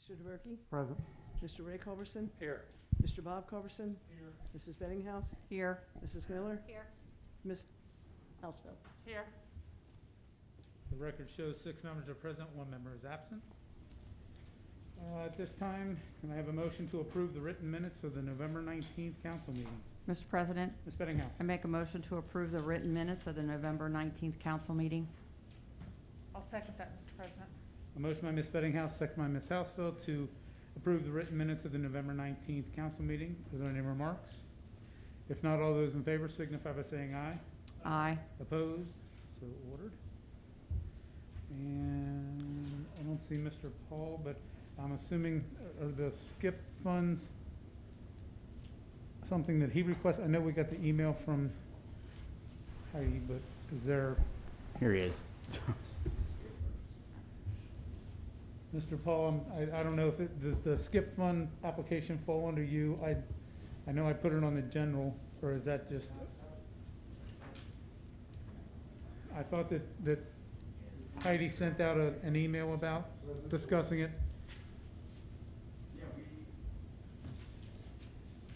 Mr. DeBerke? Present. Mr. Ray Culberson? Here. Mr. Bob Culberson? Here. Mrs. Benninghouse? Here. Mrs. Miller? Here. Ms. Hausfeld? Here. The record shows 6 members are present, 1 member is absent. At this time, can I have a motion to approve the written minutes of the November 19th council meeting? Mr. President, Ms. Bettinghouse. I make a motion to approve the written minutes of the November 19th council meeting. I'll second that, Mr. President. A motion by Ms. Bettinghouse, second by Ms. Hausfeld to approve the written minutes of the November 19th council meeting. Are there any remarks? If not, all those in favor signify by saying aye. Aye. Opposed? So ordered. And I don't see Mr. Paul, but I'm assuming are the skip funds something that he requests? I know we got the email from Heidi, but is there, Here he is. Mr. Paul, I don't know if does the skip fund application fall under you? I know I put it on the general, or is that just? I thought that Heidi sent out an email about discussing it.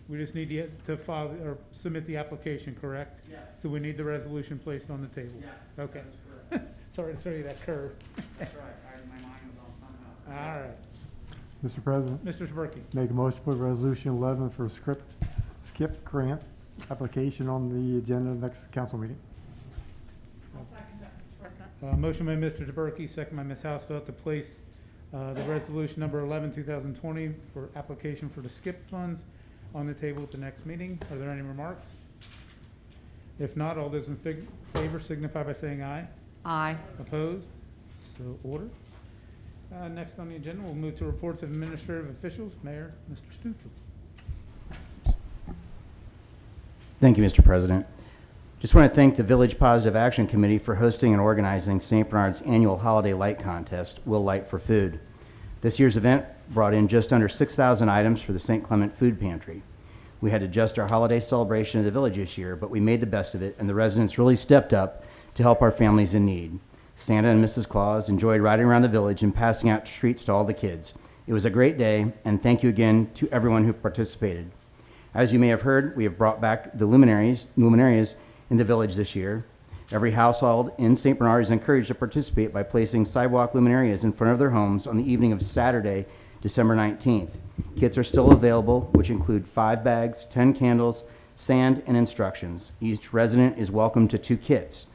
We just need to file or submit the application, correct? Yeah. So we need the resolution placed on the table? Yeah. Okay. That is correct. Sorry to throw you that curve. That's right. My mind was on something else. All right. Mr. President, Mr. Taberky. make a motion to put resolution 11 for skip grant application on the agenda of the next council meeting. I'll second that, Mr. President. Motion by Mr. Taberky, second by Ms. Hausfeld to place the resolution number 11, 2020 for application for the skip funds on the table at the next meeting. Are there any remarks? If not, all those in favor signify by saying aye. Aye. Opposed? So ordered. Next on the agenda, we'll move to reports of administrative officials. Mayor, Mr. Stuchel. Thank you, Mr. President. Just want to thank the Village Positive Action Committee for hosting and organizing St. Bernard's annual holiday light contest, Will Light for Food. This year's event brought in just under 6,000 items for the St. Clement Food Pantry. We had to adjust our holiday celebration of the village this year, but we made the best of it, and the residents really stepped up to help our families in need. Santa and Mrs. Claus enjoyed riding around the village and passing out treats to all the kids. It was a great day, and thank you again to everyone who participated. As you may have heard, we have brought back the luminarias in the village this year. Every household in St. Bernard is encouraged to participate by placing sidewalk luminarias in front of their homes on the evening of Saturday, December 19th. Kits are still available, which include 5 bags, 10 candles, sand, and instructions. Each resident is welcome to 2 kits.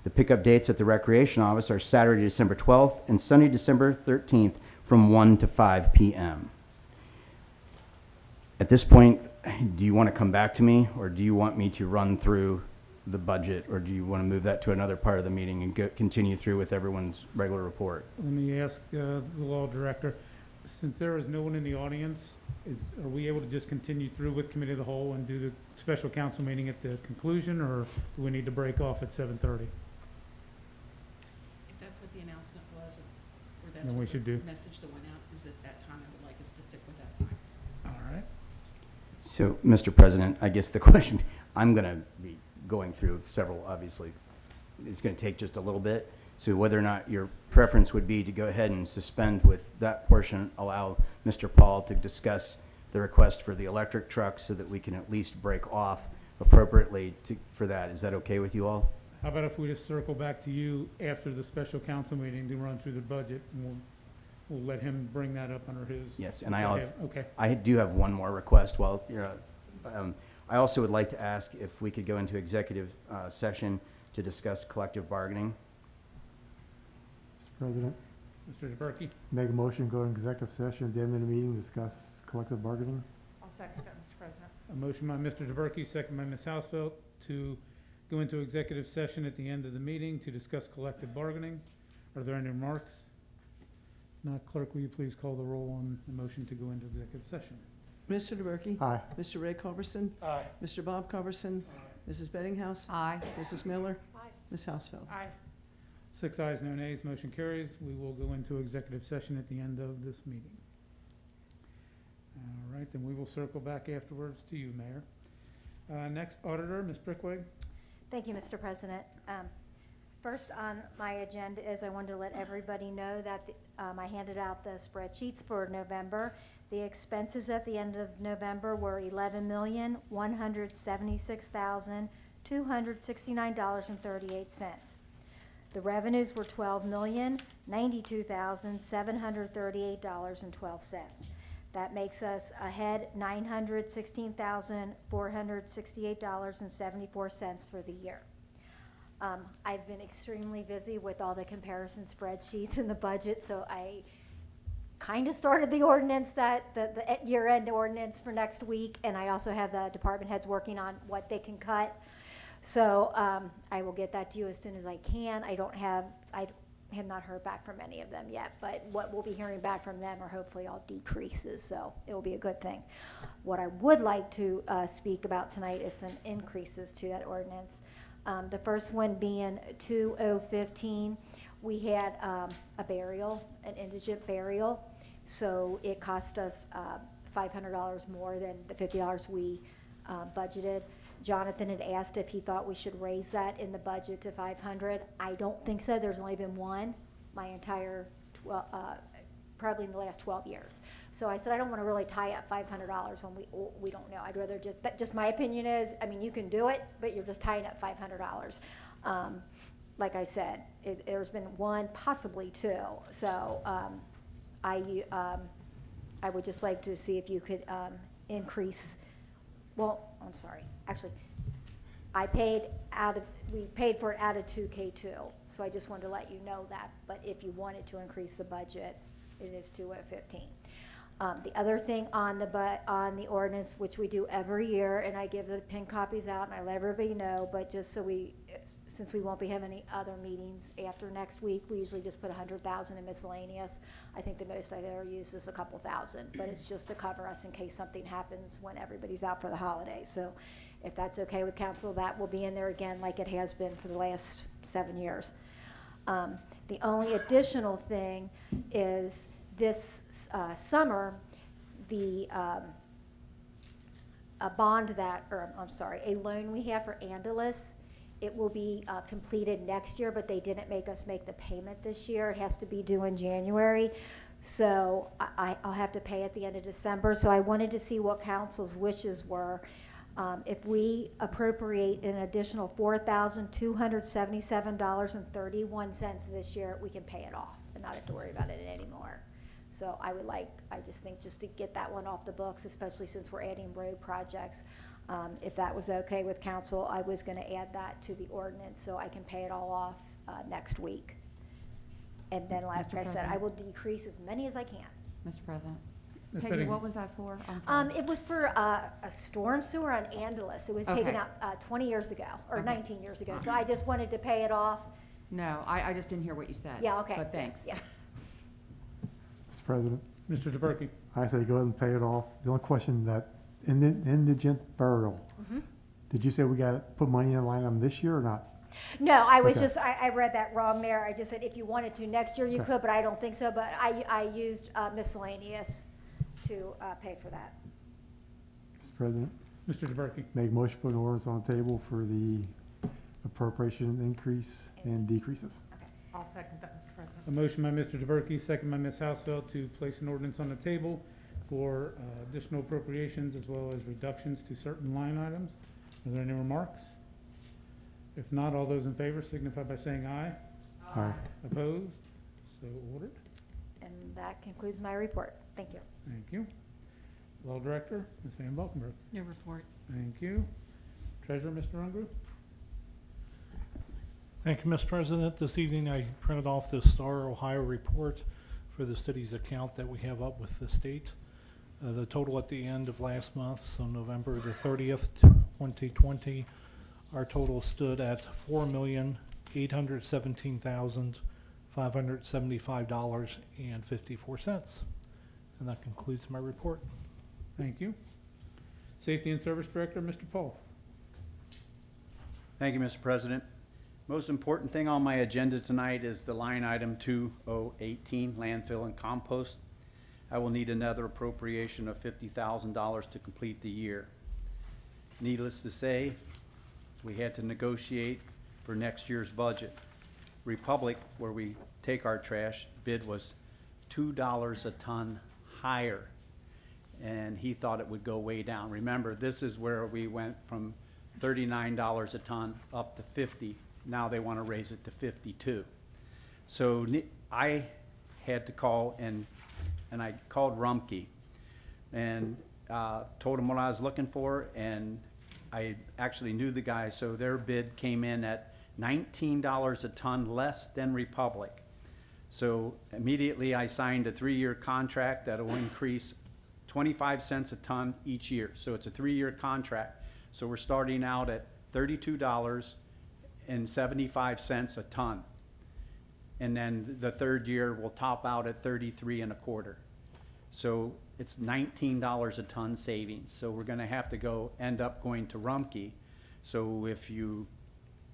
The pickup dates at the Recreation Office are Saturday, December 12th and Sunday, December 13th from 1 to 5 p.m. At this point, do you want to come back to me, or do you want me to run through the budget, or do you want to move that to another part of the meeting and continue through with everyone's regular report? Let me ask the law director, since there is no one in the audience, are we able to just continue through with committee of the whole and do the special council meeting at the conclusion, or do we need to break off at 7:30? If that's what the announcement was, or that's Then we what should the do. message that went out is at that time, I would like us to stick with that time. All right. So, Mr. President, I guess the question, I'm going to be going through several, obviously. It's going to take just a little bit. So whether or not your preference would be to go ahead and suspend with that portion, allow Mr. Paul to discuss the request for the electric truck so that we can at least break off appropriately for that. Is that okay with you all? How about if we just circle back to you after the special council meeting to run through the budget, and we'll let him bring that up under his. Yes, and Okay. I do have one more request. Well, I also would like to ask if we could go into executive session to discuss collective bargaining. Mr. President, Mr. DeBerke. make a motion, go into executive session at the end of the meeting, discuss collective bargaining. I'll second that, Mr. President. A motion by Mr. DeBerke, second by Ms. Hausfeld, to go into executive session at the end of the meeting to discuss collective bargaining. Are there any remarks? Not, clerk, will you please call the roll on the motion to go into executive session? Mr. DeBerke? Aye. Mr. Ray Culberson? Aye. Mr. Bob Culberson? Mrs. Benninghouse? Aye. Mrs. Miller? Aye. Ms. Hausfeld? Aye. 6 ayes, no nays, motion carries. We will go into executive session at the end of this meeting. All right, then we will circle back afterwards to you, Mayor. Next, Auditor, Ms. Brickway. Thank you, Mr. President. First on my agenda is I wanted to let everybody know that I handed out the spreadsheets for November. The expenses at the end of November were $11,176,269.38. The revenues were $12,092,738.12. That makes us ahead $916,468.74 for the year. I've been extremely busy with all the comparison spreadsheets in the budget, so I kind of started the ordinance the year-end ordinance for next week, and I also have the department heads working on what they can cut. So I will get that to you as soon as I can. I have not heard back from any of them yet, but what we'll be hearing back from them are hopefully all decreases, so it will be a good thing. What I would like to speak about tonight is some increases to that ordinance. The first one being 2015, we had a burial, an indigent burial, so it cost us $500 more than the $50 we budgeted. Jonathan had asked if he thought we should raise that in the budget to $500. I don't think so. There's only been one my entire, probably in the last 12 years. So I said, I don't want to really tie up $500 when we don't know. I'd rather just my opinion is, I mean, you can do it, but you're just tying up $500. Like I said, there's been one, possibly two. So I would just like to see if you could increase. Well, I'm sorry. Actually, we paid for it out of 2K2. So I just wanted to let you know that. But if you wanted to increase the budget, it is 2015. The other thing on the ordinance, which we do every year, and I give the pin copies out and I let everybody know, but just so since we won't be having any other meetings after next week, we usually just put $100,000 in miscellaneous. I think the most I've ever used is a couple thousand, but it's just to cover us in case something happens when everybody's out for the holidays. So if that's okay with council, that will be in there again like it has been for the last 7 years. The only additional thing is this summer, a loan we have for Andalus, it will be completed next year, but they didn't make us make the payment this year. It has to be due in January. So I'll have to pay at the end of December. So I wanted to see what council's wishes were. If we appropriate an additional $4,277.31 this year, we can pay it off and not have to worry about it anymore. So I just think just to get that one off the books, especially since we're adding road projects, if that was okay with council, I was going to add that to the ordinance so I can pay it all off next week. And then, like I said, I will decrease as many as I can. Mr. President. Ms. Peggy, Betting. what was that for? I'm sorry. It was for a storm sewer on Andalus. It was taken Okay. out 20 years ago, or Okay. 19 years ago. So I just wanted to pay it off. No, I just didn't hear what you said. Yeah, okay. But thanks. Yeah. Mr. President, Mr. DeBerke. I say go ahead and pay it off. The only question that indigent burial, did you say we got to put money in the line item this year or not? No, I was Okay. I read that wrong there. I just said if you wanted to next year you Okay. could, but I don't think so. But I used miscellaneous to pay for that. Mr. President, Mr. DeBerke. make motion to put an ordinance on the table for the appropriation increase and decreases. I'll second that, Mr. President. A motion by Mr. DeBerke, second by Ms. Housefeld to place an ordinance on the table for additional appropriations as well as reductions to certain line items. Are there any remarks? If not, all those in favor signify by saying aye. Aye. Opposed? So ordered. And that concludes my report. Thank you. Thank you. Law Director, Ms. Van Valkenburg. No report. Thank you. Treasurer, Mr. Ungar. Thank you, Mr. President. This evening I printed off the Star Ohio report for the city's account that we have up with the state. The total at the end of last month, so November the 30th, 2020, our total stood at $4,817,575.54. And that concludes my report. Thank you. Safety and Service Director, Mr. Paul. Thank you, Mr. President. Most important thing on my agenda tonight is the line item 2018, landfill and compost. I will need another appropriation of $50,000 to complete the year. Needless to say, we had to negotiate for next year's budget. Republic, where we take our trash, bid was $2 a ton higher. And he thought it would go way down. Remember, this is where we went from $39 a ton up to 50. Now they want to raise it to 52. So I had to call and I called Rumpke and told him what I was looking for, and I actually knew the guy, so their bid came in at $19 a ton less than Republic. So immediately I signed a 3-year contract that will increase 25 cents a ton each year. So it's a 3-year contract. So we're starting out at $32.75 a ton. And then the 3rd year will top out at 33.25. So it's $19 a ton savings. So we're gonna have to end up going to Rumpke. So if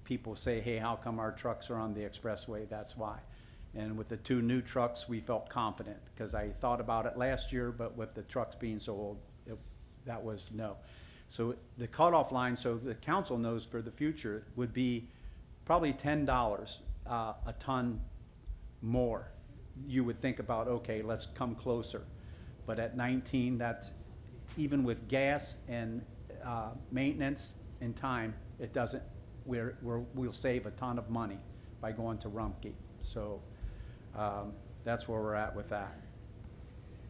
people say, hey, how come our trucks are on the expressway? That's why. And with the 2 new trucks, we felt confident, because I thought about it last year, but with the trucks being so old, that was no. So the cutoff line, so the council knows for the future, would be probably $10 a ton more. You would think about, okay, let's come closer. But at 19, that even with gas and maintenance and time, it doesn't, we'll save a ton of money by going to Rumpke. So that's where we're at with that.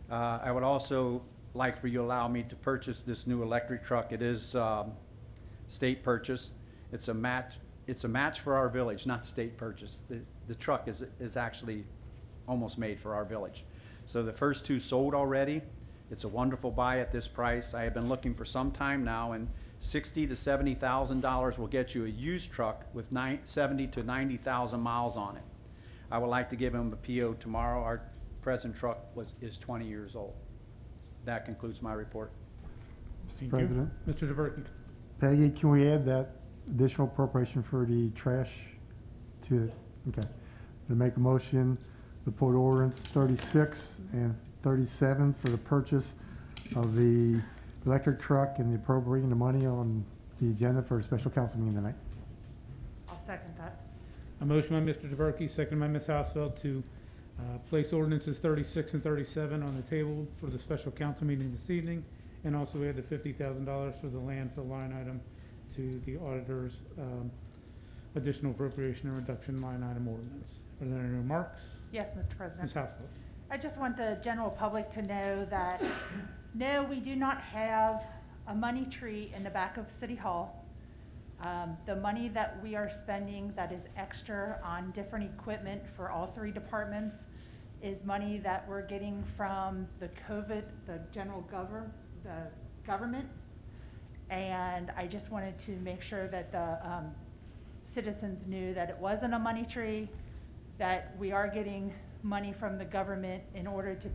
I would also like for you to allow me to purchase this new electric truck. It is state purchase. It's a match for our village, not state purchase. The truck is actually almost made for our village. So the first 2 sold already. It's a wonderful buy at this price. I have been looking for some time now, and $60,000 to $70,000 will get you a used truck with 70 to 90,000 miles on it. I would like to give him a PO tomorrow. Our present truck is 20 years old. That concludes my report. Mr. Thank you. President, Mr. DeVerke. Peggy, can we add that additional appropriation for the trash to it? Okay. To make a motion to put ordinance 36 and 37 for the purchase of the electric truck and the appropriating the money on the agenda for a special council meeting tonight. I'll second that. A motion by Mr. DeVerke, second by Ms. Hausfeld, to place ordinances 36 and 37 on the table for the special council meeting this evening, and also add the $50,000 for the landfill line item to the auditor's additional appropriation and reduction line item ordinance. Are there any remarks? Yes, Mr. President. Ms. Hausfeld. I just want the general public to know that, no, we do not have a money tree in the back of City Hall. The money that we are spending that is extra on different equipment for all 3 departments is money that we're getting from the general government. And I just wanted to make sure that the citizens knew that it wasn't a money tree, that we are getting money from the government in order to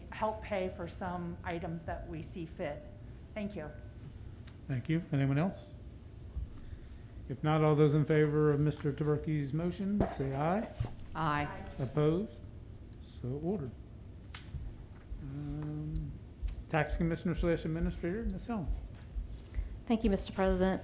help pay for some items that we see fit. Thank you. Thank you. Anyone else? If not, all those in favor of Mr. DeVerke's motion, say aye. Aye. Opposed? So ordered. Tax Commissioner / Administrator, Ms. Helms. Thank you, Mr. President.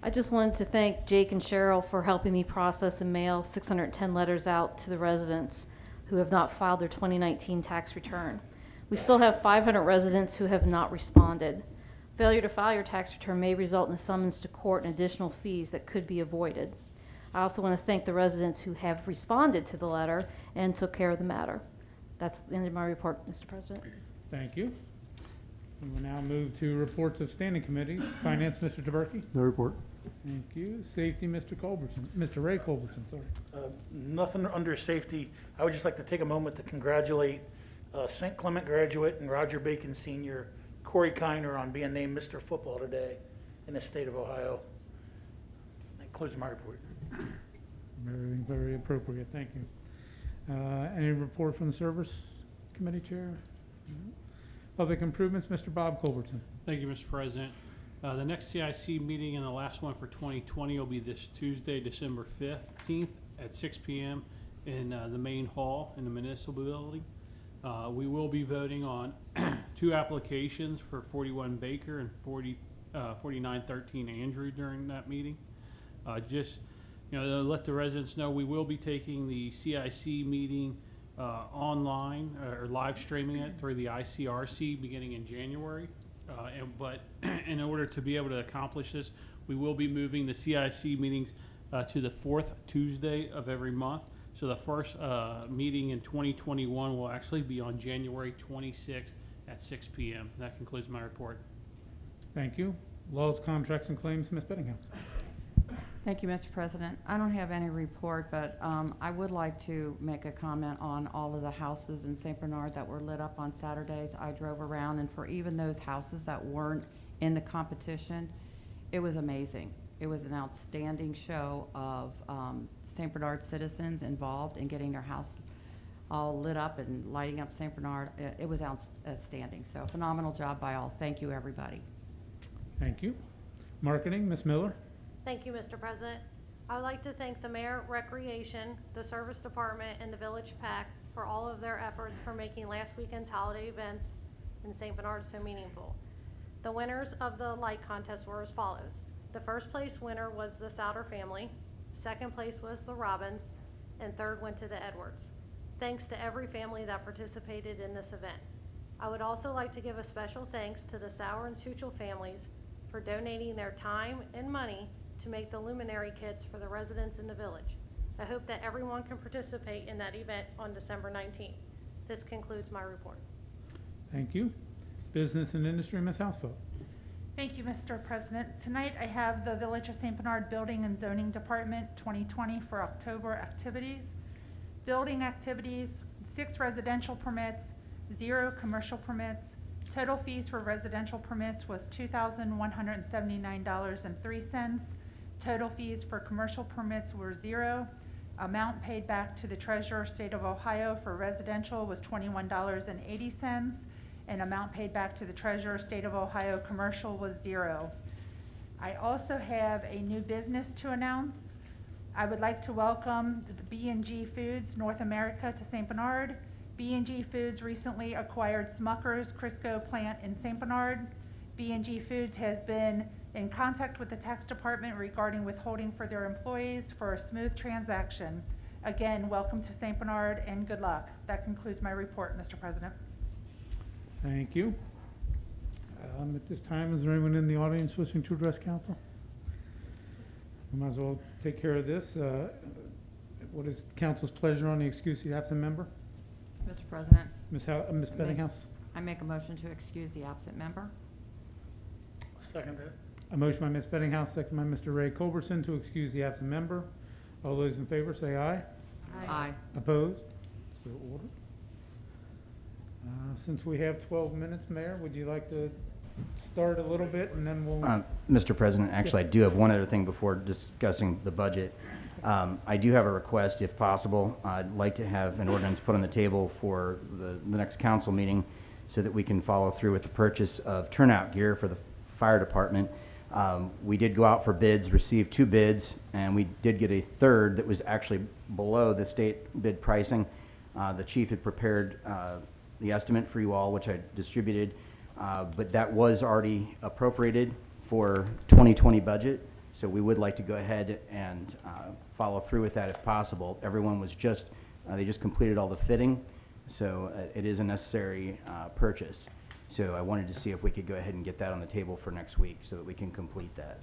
I just wanted to thank Jake and Cheryl for helping me process and mail 610 letters out to the residents who have not filed their 2019 tax return. We still have 500 residents who have not responded. Failure to file your tax return may result in a summons to court and additional fees that could be avoided. I also want to thank the residents who have responded to the letter and took care of the matter. That's the end of my report, Mr. President. Thank you. We will now move to reports of standing committees. Finance, Mr. DeVerke. No report. Thank you. Safety, Mr. Culberson. Mr. Ray Culberson, sorry. Nothing under safety. I would just like to take a moment to congratulate St. Clement graduate and Roger Bacon senior Corey Kiner on being named Mr. Football today in the state of Ohio. That concludes my report. Very, very appropriate. Thank you. Any report from the Service Committee Chair? No. Public Improvements, Mr. Bob Culberson. Thank you, Mr. President. The next CIC meeting and the last one for 2020 will be this Tuesday, December 15th at 6 p.m. in the main hall in the municipal building. We will be voting on 2 applications for 41 Baker and 4913 Andrew during that meeting. Just let the residents know we will be taking the CIC meeting online or live streaming it through the ICRC beginning in January. But in order to be able to accomplish this, we will be moving the CIC meetings to the fourth Tuesday of every month. So the first meeting in 2021 will actually be on January 26th at 6 p.m. That concludes my report. Thank you. Laws, contracts, and claims, Ms. Bettinghouse. Thank you, Mr. President. I don't have any report, but I would like to make a comment on all of the houses in St. Bernard that were lit up on Saturdays. I drove around, and for even those houses that weren't in the competition, it was amazing. It was an outstanding show of St. Bernard citizens involved in getting their house all lit up and lighting up St. Bernard. It was outstanding. So phenomenal job by all. Thank you, everybody. Thank you. Marketing, Ms. Miller. Thank you, Mr. President. I would like to thank the Mayor, Recreation, the Service Department, and the Village PAC for all of their efforts for making last weekend's holiday events in St. Bernard so meaningful. The winners of the light contest were as follows. The first place winner was the Souter family, second place was the Robbins, and third went to the Edwards. Thanks to every family that participated in this event. I would also like to give a special thanks to the Sauer and Suchel families for donating their time and money to make the luminary kits for the residents in the village. I hope that everyone can participate in that event on December 19th. This concludes my report. Thank you. Business and industry, Ms. Housefeld. Thank you, Mr. President. Tonight I have the Village of St. Bernard Building and Zoning Department 2020 for October activities. Building activities, 6 residential permits, 0 commercial permits. Total fees for residential permits was $2,179.03. Total fees for commercial permits were 0. Amount paid back to the Treasurer, State of Ohio for residential was $21.80. And amount paid back to the Treasurer, State of Ohio commercial was 0. I also have a new business to announce. I would like to welcome the B&G Foods North America to St. Bernard. B&G Foods recently acquired Smucker's Crisco plant in St. Bernard. B&G Foods has been in contact with the tax department regarding withholding for their employees for a smooth transaction. Again, welcome to St. Bernard and good luck. That concludes my report, Mr. President. Thank you. At this time, is there anyone in the audience wishing to address council? We might as well take care of this. What is council's pleasure on the excuse the absent member? Mr. President, Ms. Bettinghouse? I make a motion to excuse the absent member. Second that. A motion by Ms. Bettinghouse, second by Mr. Ray Culbertson to excuse the absent member. All those in favor say aye. Aye. Opposed? So ordered. Since we have 12 minutes, Mayor, would you like to start a little bit and then we'll... Mr. President, actually, I do have one other thing before discussing the budget. I do have a request, if possible. I'd like to have an ordinance put on the table for the next council meeting so that we can follow through with the purchase of turnout gear for the fire department. We did go out for bids, received 2 bids, and we did get a third that was actually below the state bid pricing. The chief had prepared the estimate for you all, which I distributed, but that was already appropriated for 2020 budget. So we would like to go ahead and follow through with that if possible. Everyone was just, they just completed all the fitting, so it is a necessary purchase. So I wanted to see if we could go ahead and get that on the table for next week so that we can complete that.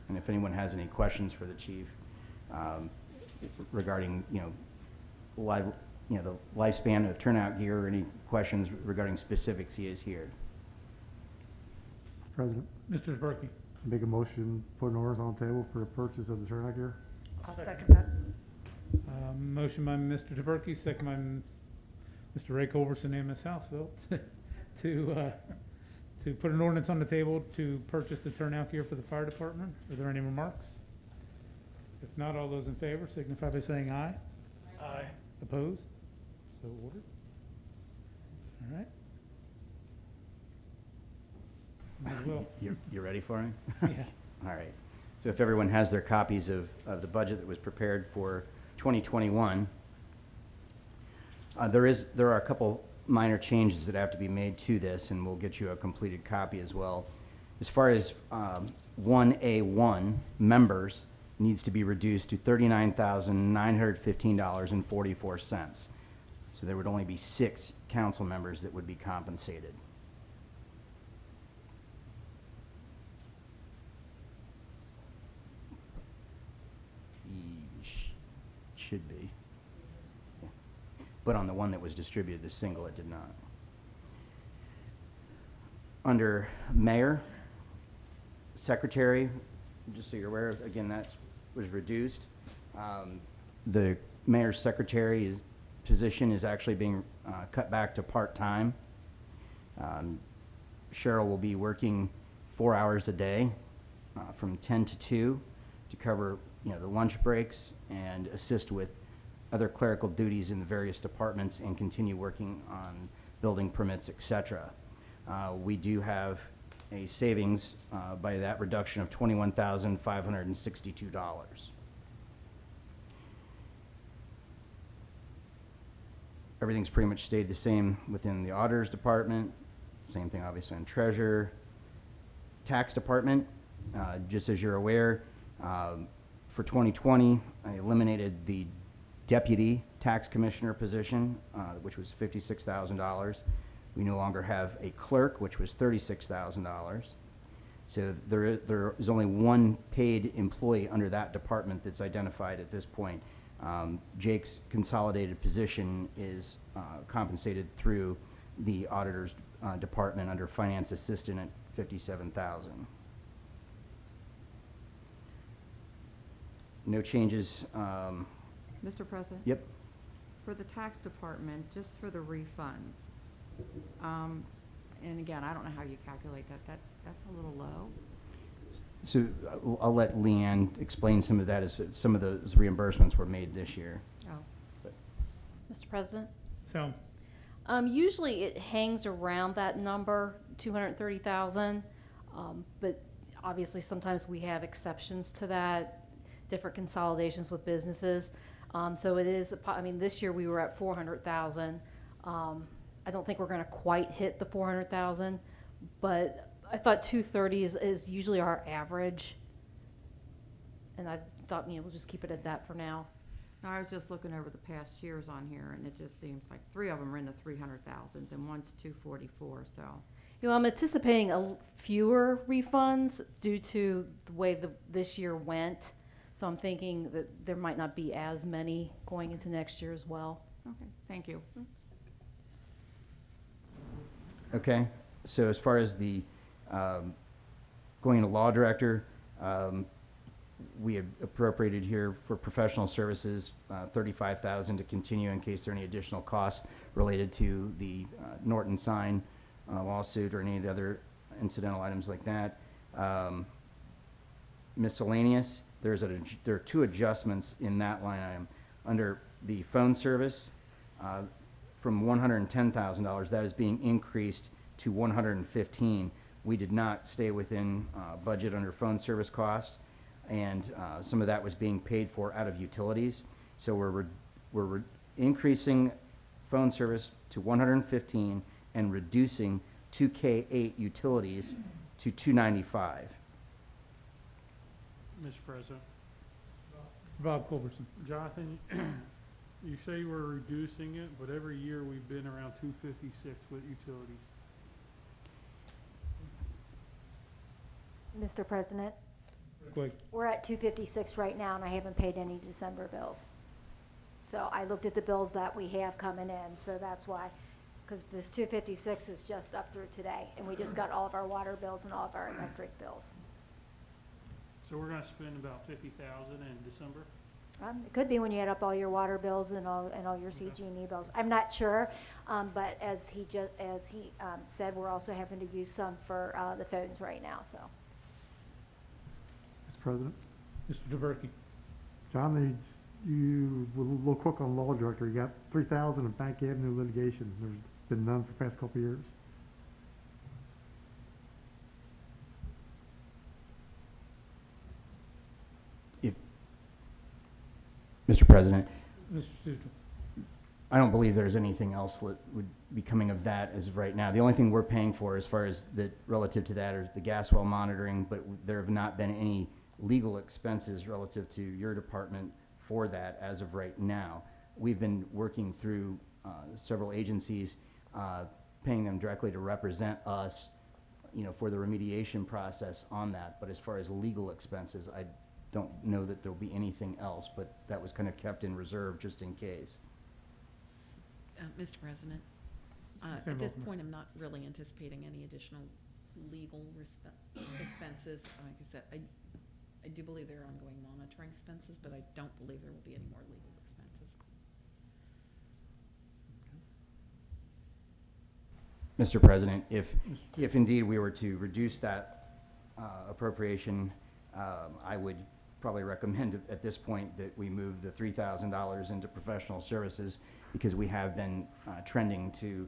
And if anyone has any questions for the chief regarding, the lifespan of turnout gear or any questions regarding specifics, he is here. President, Mr. Berkey? make a motion, put an orders on the table for the purchase of the turnout gear. I'll second that. Motion by Mr. Taberkey, second by Mr. Ray Culbertson and Ms. Housefeld to put an ordinance on the table to purchase the turnout gear for the fire department. Are there any remarks? If not, all those in favor signify by saying aye. Aye. Opposed? So ordered. All right. Might as well. You ready for me? Yeah. All right. So if everyone has their copies of the budget that was prepared for 2021, there are a couple minor changes that have to be made to this, and we'll get you a completed copy as well. As far as 1A1 members, needs to be reduced to $39,915.44. So there would only be 6 council members that would be compensated. Should be. Yeah. But on the one that was distributed, the single, it did not. Under mayor, secretary, just so you're aware, again, that was reduced. The mayor's secretary position is actually being cut back to part-time. Cheryl will be working 4 hours a day from 10 to 2 to cover the lunch breaks and assist with other clerical duties in the various departments and continue working on building permits, etc. We do have a savings by that reduction of $21,562. Everything's pretty much stayed the same within the auditor's department. Same thing obviously on treasurer. Tax department, just as you're aware, for 2020, I eliminated the deputy tax commissioner position, which was $56,000. We no longer have a clerk, which was $36,000. So there is only one paid employee under that department that's identified at this point. Jake's consolidated position is compensated through the auditor's department under finance assistant at $57,000. No changes. Mr. President? Yep. For the tax department, just for the refunds, and again, I don't know how you calculate that. That's a little low. So I'll let Leanne explain some of that as some of those reimbursements were made this year. Oh. Mr. President? So, Usually it hangs around that number, 230,000, but obviously sometimes we have exceptions to that, different consolidations with businesses. So it is, this year we were at 400,000. I don't think we're going to quite hit the 400,000, but I thought 230 is usually our average. And I thought, we'll just keep it at that for now. No, I was just looking over the past years on here, and it just seems like 3 of them are in the 300,000s, and one's 244, so. I'm anticipating fewer refunds due to the way this year went. So I'm thinking that there might not be as many going into next year as well. Okay, thank you. Okay, so as far as the going into law director, we have appropriated here for professional services $35,000 to continue in case there are any additional costs related to the Norton sign lawsuit or any of the other incidental items like that. Miscellaneous, there are 2 adjustments in that line item. Under the phone service, from $110,000, that is being increased to $115,000. We did not stay within budget under phone service costs, and some of that was being paid for out of utilities. So we're increasing phone service to $115,000 and reducing 2K8 utilities to $295,000. Mr. President. Bob Culberson. Jonathan, you say we're reducing it, but every year we've been around 256 with utilities. Mr. President, Quick. we're at 256 right now, and I haven't paid any December bills. So I looked at the bills that we have coming in, so that's why, because this 256 is just up through today, and we just got all of our water bills and all of our electric bills. So we're gonna spend about 50,000 in December? It could be when you add up all your water bills and all your CG&E bills. I'm not sure, but as he said, we're also having to use some for the phones right now, so. Mr. President? Mr. DeBerke. John, you were a little quick on law director. You got 3,000 in Bank Avenue litigation. There's been none for the past couple of years. Mr. President, Mr. Studo. I don't believe there's anything else that would be coming of that as of right now. The only thing we're paying for as far as relative to that is the gas well monitoring, but there have not been any legal expenses relative to your department for that as of right now. We've been working through several agencies, paying them directly to represent us, for the remediation process on that. But as far as legal expenses, I don't know that there'll be anything else, but that was kind of kept in reserve just in case. Mr. President, Stand at this Baltimore. point, I'm not really anticipating any additional legal expenses. Like I said, I do believe there are ongoing monitoring expenses, but I don't believe there will be any more legal expenses. Mr. President, if indeed we were to reduce that appropriation, I would probably recommend at this point that we move the $3,000 into professional services, because we have been trending to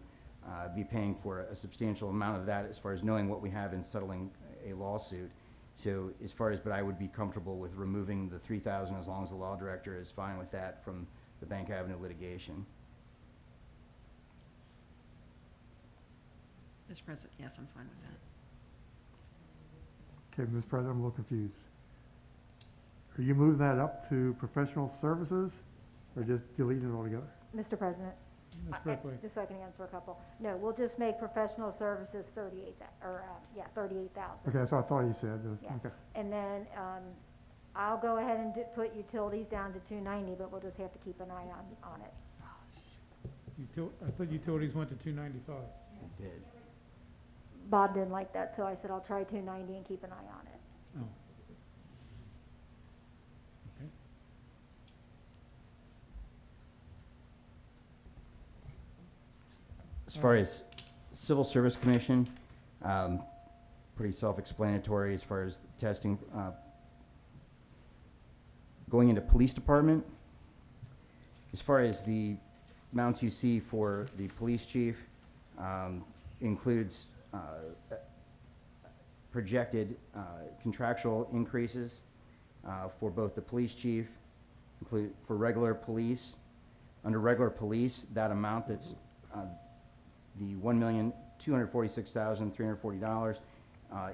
be paying for a substantial amount of that as far as knowing what we have in settling a lawsuit. So as far as, but I would be comfortable with removing the $3,000 as long as the law director is fine with that from the Bank Avenue litigation. Mr. President, yes, I'm fine with that. Okay, Mr. President, I'm a little confused. Are you moving that up to professional services or just deleting it altogether? Mr. President, Ms. Brickley. just so I can answer a couple. No, we'll just make professional services 38,000. Okay, that's what I thought you said. Yeah. Okay. And then, I'll go ahead and put utilities down to 290, but we'll just have to keep an eye on it. I thought utilities went to 295. It did. Bob didn't like that, so I said I'll try 290 and keep an eye on it. Oh. Okay. As far as Civil Service Commission, pretty self-explanatory as far as testing. Going into Police Department, as far as the amounts you see for the police chief, includes projected contractual increases for both the police chief, for regular police. Under regular police, that amount that's the $1,246,340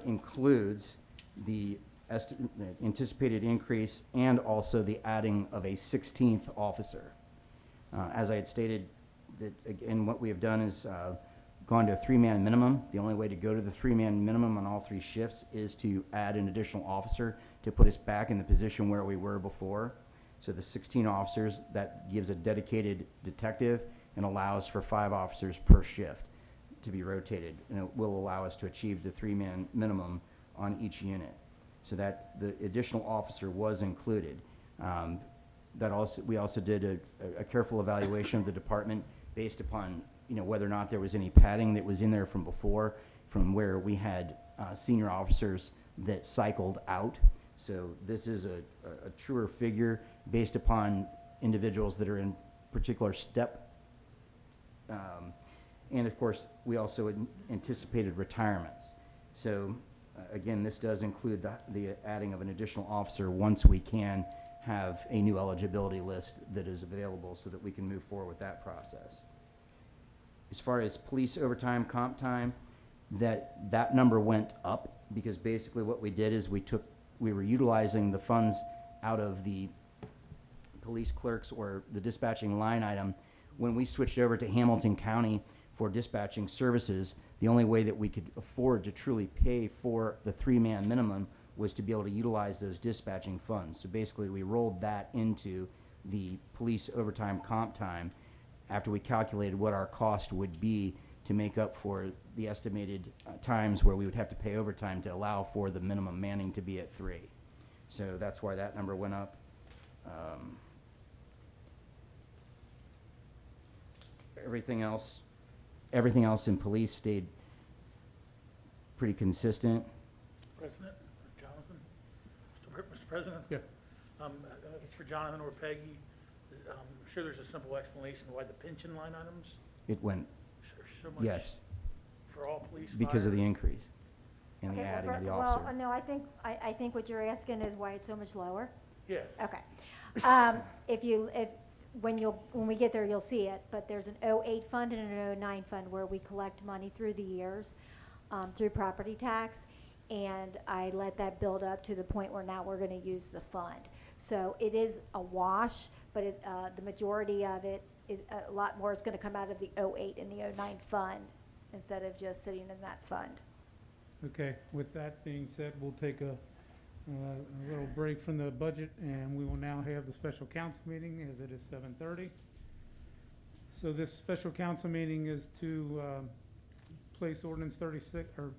includes the anticipated increase and also the adding of a 16th officer. As I had stated, that again, what we have done is gone to a 3-man minimum. The only way to go to the 3-man minimum on all 3 shifts is to add an additional officer to put us back in the position where we were before. So the 16 officers, that gives a dedicated detective and allows for 5 officers per shift to be rotated, and it will allow us to achieve the 3-man minimum on each unit. So that the additional officer was included. We also did a careful evaluation of the department based upon whether or not there was any padding that was in there from before, from where we had senior officers that cycled out. So this is a truer figure based upon individuals that are in particular step. And of course, we also anticipated retirements. So again, this does include the adding of an additional officer once we can have a new eligibility list that is available so that we can move forward with that process. As far as police overtime, comp time, that number went up because basically what we did is we were utilizing the funds out of the police clerks or the dispatching line item. When we switched over to Hamilton County for dispatching services, the only way that we could afford to truly pay for the 3-man minimum was to be able to utilize those dispatching funds. So basically, we rolled that into the police overtime comp time after we calculated what our cost would be to make up for the estimated times where we would have to pay overtime to allow for the minimum manning to be at 3. So that's why that number went up. Everything else in police stayed pretty consistent. President, Jonathan, Mr. President? Yeah. If it's for Jonathan or Peggy, I'm sure there's a simple explanation why the pension line items It went, are so much yes, for all police. because of fire. the increase and the Okay, adding of the well, officer. no, I think what you're asking is why it's so much lower. Yeah. Okay. When we get there, you'll see it, but there's an 08 fund and an 09 fund where we collect money through the years, through property tax. and I let that build up to the point where now we're gonna use the fund. So it is a wash, but the majority of it is, a lot more is gonna come out of the '08 and the '09 fund instead of just sitting in that fund. Okay, with that being said, we'll take a little break from the budget, and we will now have the special council meeting as it is 7:30. So this special council meeting is to place ordinance 36, or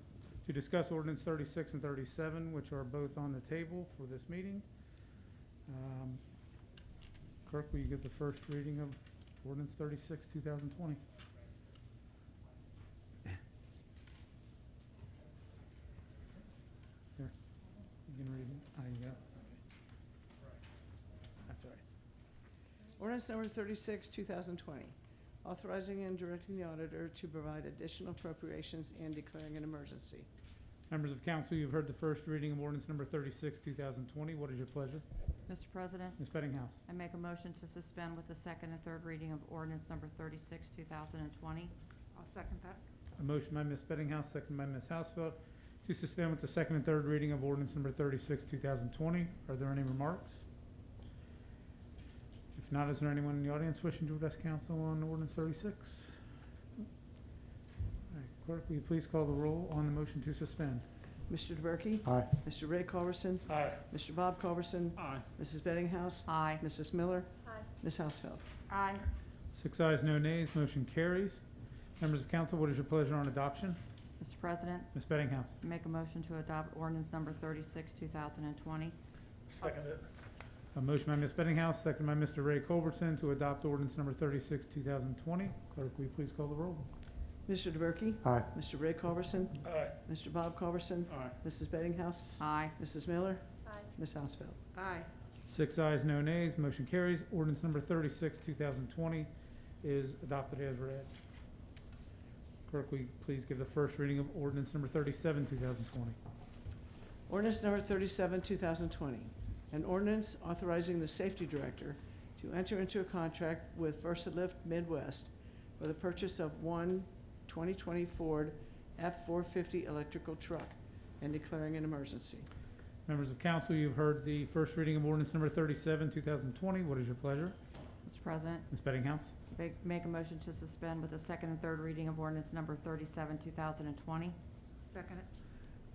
to discuss ordinance 36 and 37, which are both on the table for this meeting. Clerk, will you give the first reading of ordinance 36, 2020? There, you can read it. You got it. That's all right. Ordinance number 36, 2020, authorizing and directing the auditor to provide additional appropriations and declaring an emergency. Members of council, you've heard the first reading of ordinance number 36, 2020. What is your pleasure? Mr. President, Ms. Bettinghouse. I make a motion to suspend with the second and third reading of ordinance number 36, 2020. I'll second that. A motion by Ms. Bettinghouse, second by Ms. Hausfeld, to suspend with the second and third reading of ordinance number 36, 2020. Are there any remarks? If not, is there anyone in the audience wishing to address council on ordinance 36? All right, clerk, will you please call the roll on the motion to suspend? Mr. DeBerke? Aye. Mr. Ray Culberson? Aye. Mr. Bob Culberson? Aye. Mrs. Bettinghouse? Aye. Mrs. Miller? Aye. Ms. Hausfeld? Aye. 6 ayes, no nays, motion carries. Members of council, what is your pleasure on adoption? Mr. President, Ms. Bettinghouse. I make a motion to adopt ordinance number 36, 2020. Second it. A motion by Ms. Bettinghouse, second by Mr. Ray Culbertson, to adopt ordinance number 36, 2020. Clerk, will you please call the roll? Mr. DeBerke? Aye. Mr. Ray Culberson? Aye. Mr. Bob Culberson? Aye. Mrs. Bettinghouse? Aye. Mrs. Miller? Aye. Ms. Hausfeld? Aye. 6 ayes, no nays, motion carries. Ordinance number 36, 2020 is adopted as read. Clerk, will you please give the first reading of ordinance number 37, 2020? Ordinance number 37, 2020, an ordinance authorizing the safety director to enter into a contract with VersaLift Midwest for the purchase of one 2020 Ford F-450 electrical truck and declaring an emergency. Members of council, you've heard the first reading of ordinance number 37, 2020. What is your pleasure? Mr. President, Ms. Bettinghouse. make a motion to suspend with the second and third reading of ordinance number 37, 2020. Second it.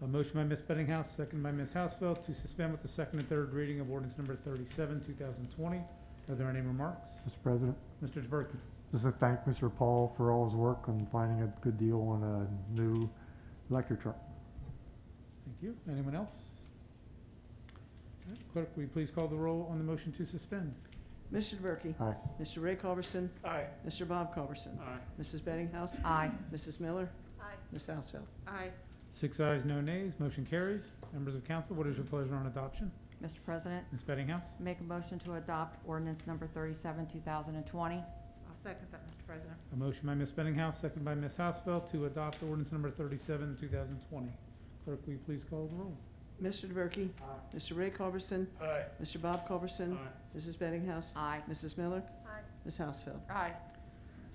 A motion by Ms. Bettinghouse, second by Ms. Hausfeld, to suspend with the second and third reading of ordinance number 37, 2020. Are there any remarks? Mr. President, Mr. DeBerke. just to thank Mr. Paul for all his work on finding a good deal on a new electric truck. Thank you. Anyone else? All right, clerk, will you please call the roll on the motion to suspend? Mr. DeBerke? Aye. Mr. Ray Culberson? Aye. Mr. Bob Culberson? Aye. Mrs. Bettinghouse? Aye. Mrs. Miller? Aye. Ms. Hausfeld? Aye. 6 ayes, no nays, motion carries. Members of council, what is your pleasure on adoption? Mr. President, Ms. Bettinghouse. make a motion to adopt ordinance number 37, 2020. I'll second that, Mr. President. A motion by Ms. Bettinghouse, second by Ms. Hausfeld, to adopt ordinance number 37, 2020. Clerk, will you please call the roll? Mr. DeBerke? Mr. Ray Culberson? Aye. Mr. Bob Culberson? Aye. Mrs. Bettinghouse? Aye. Mrs. Miller? Aye. Ms. Hausfeld? Aye.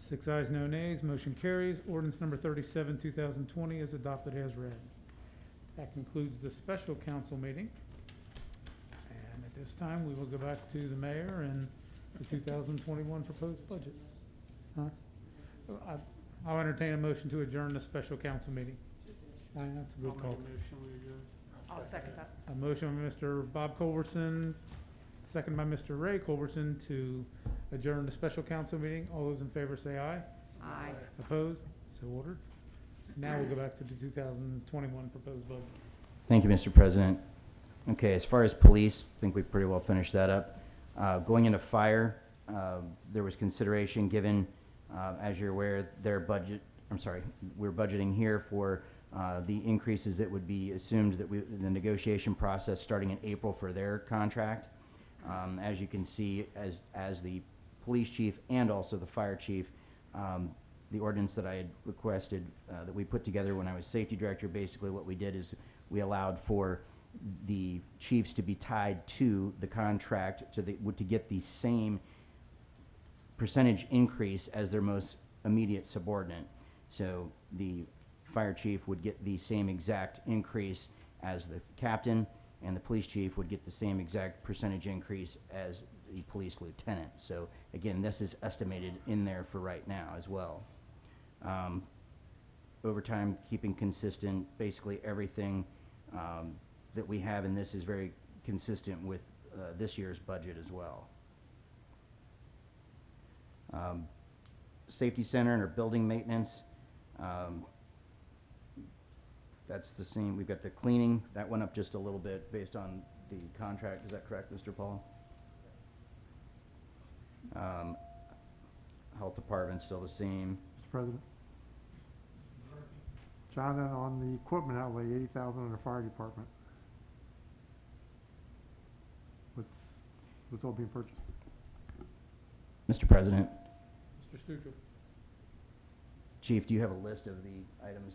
6 ayes, no nays, motion carries. Ordinance number 37, 2020 is adopted as read. That concludes the special council meeting. And at this time, we will go back to the mayor and the 2021 proposed budget. Huh? I'll entertain a motion to adjourn the special council meeting. That's a good call. I'll second that. A motion by Mr. Bob Culberson, second by Mr. Ray Culberson, to adjourn the special council meeting. All those in favor say aye. Aye. Opposed? So ordered. Now we'll go back to the 2021 proposed budget. Thank you, Mr. President. Okay, as far as police, I think we pretty well finished that up. Going into fire, there was consideration given, as you're aware, their budget, we're budgeting here for the increases that would be assumed that the negotiation process starting in April for their contract. As you can see, as the police chief and also the fire chief, the ordinance that I had requested that we put together when I was safety director, basically what we did is we allowed for the chiefs to be tied to the contract to get the same percentage increase as their most immediate subordinate. So the fire chief would get the same exact increase as the captain, and the police chief would get the same exact percentage increase as the police lieutenant. So again, this is estimated in there for right now as well. Overtime, keeping consistent, basically everything that we have in this is very consistent with this year's budget as well. Safety center and our building maintenance, that's the same. We've got the cleaning, that went up just a little bit based on the contract. Is that correct, Mr. Paul? Health department still the same. Mr. President? Jonathan, on the equipment outlay, 80,000 in the fire department. What's all being purchased? Mr. President, Mr. Stuchel. Chief, do you have a list of the items?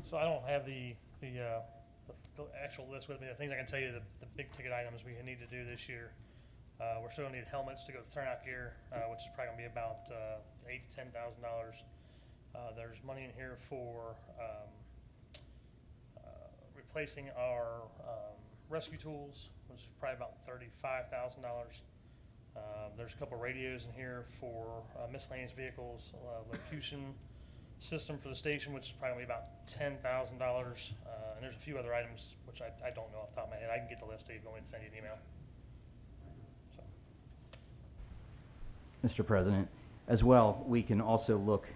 So I don't have the actual list with me. The things I can tell you, the big ticket items we need to do this year. We're still gonna need helmets to go with turnout gear, which is probably gonna be about $8,000 to $10,000. There's money in here for replacing our rescue tools, which is probably about $35,000. There's a couple radios in here for miscellaneous vehicles, locution system for the station, which is probably about $10,000. And there's a few other items which I don't know off the top of my head. I can get the list to you if you want me to send you an email. Mr. President, as well, we can also look,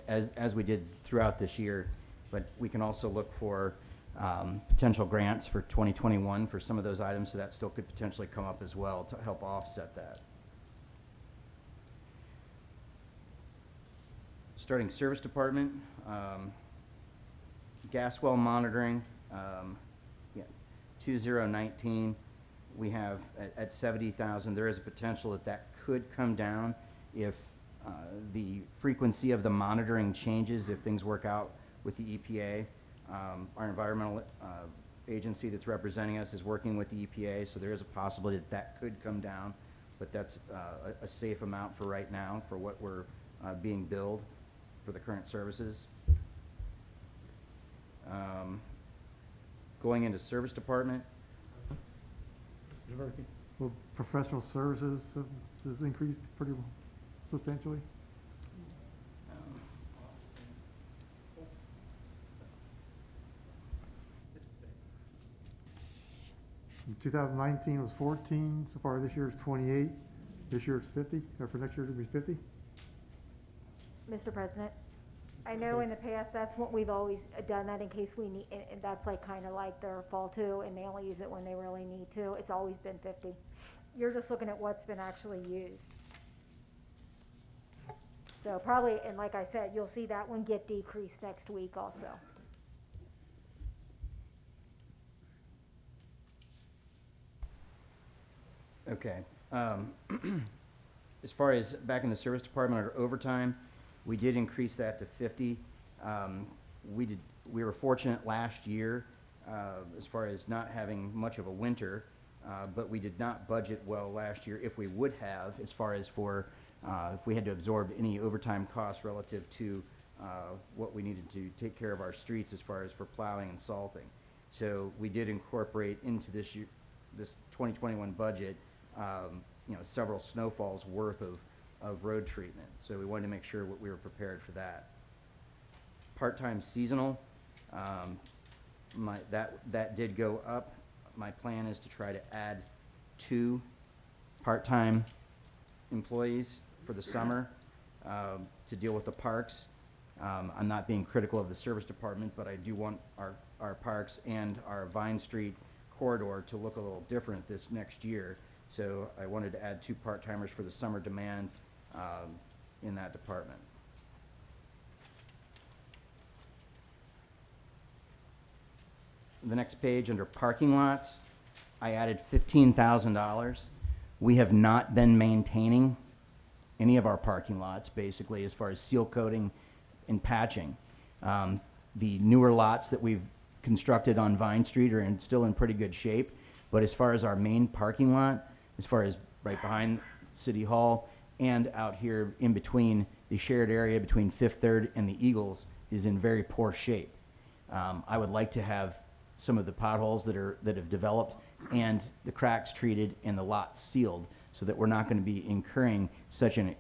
as we did throughout this year, but we can also look for potential grants for 2021 for some of those items, so that still could potentially come up as well to help offset that. Starting service department, gas well monitoring, 2019, we have at 70,000. There is a potential that that could come down if the frequency of the monitoring changes, if things work out with the EPA. Our environmental agency that's representing us is working with the EPA, so there is a possibility that that could come down, but that's a safe amount for right now for what we're being billed for the current services. Going into service department. Well, professional services has increased pretty substantially. In 2019 was 14, so far this year is 28, this year it's 50, or for next year it'll be 50? Mr. President, I know in the past, that's what we've always done, that in case we need, and that's like kind of like their fall too, and they only use it when they really need to. It's always been 50. You're just looking at what's been actually used. So probably, and like I said, you'll see that one get decreased next week also. Okay. As far as back in the service department, our overtime, we did increase that to 50. We were fortunate last year as far as not having much of a winter, but we did not budget well last year. If we would have, as far as for if we had to absorb any overtime costs relative to what we needed to take care of our streets as far as for plowing and salting. So we did incorporate into this year, this 2021 budget, several snowfalls worth of road treatment. So we wanted to make sure we were prepared for that. Part-time seasonal, that did go up. My plan is to try to add 2 part-time employees for the summer to deal with the parks. I'm not being critical of the service department, but I do want our parks and our Vine Street corridor to look a little different this next year. So I wanted to add 2 part-timers for the summer demand in that department. The next page, under parking lots, I added $15,000. We have not been maintaining any of our parking lots, basically, as far as seal coating and patching. The newer lots that we've constructed on Vine Street are still in pretty good shape, but as far as our main parking lot, as far as right behind City Hall, and out here in between the shared area between Fifth Third and the Eagles is in very poor shape. I would like to have some of the potholes that have developed and the cracks treated and the lot sealed so that we're not going to be incurring such a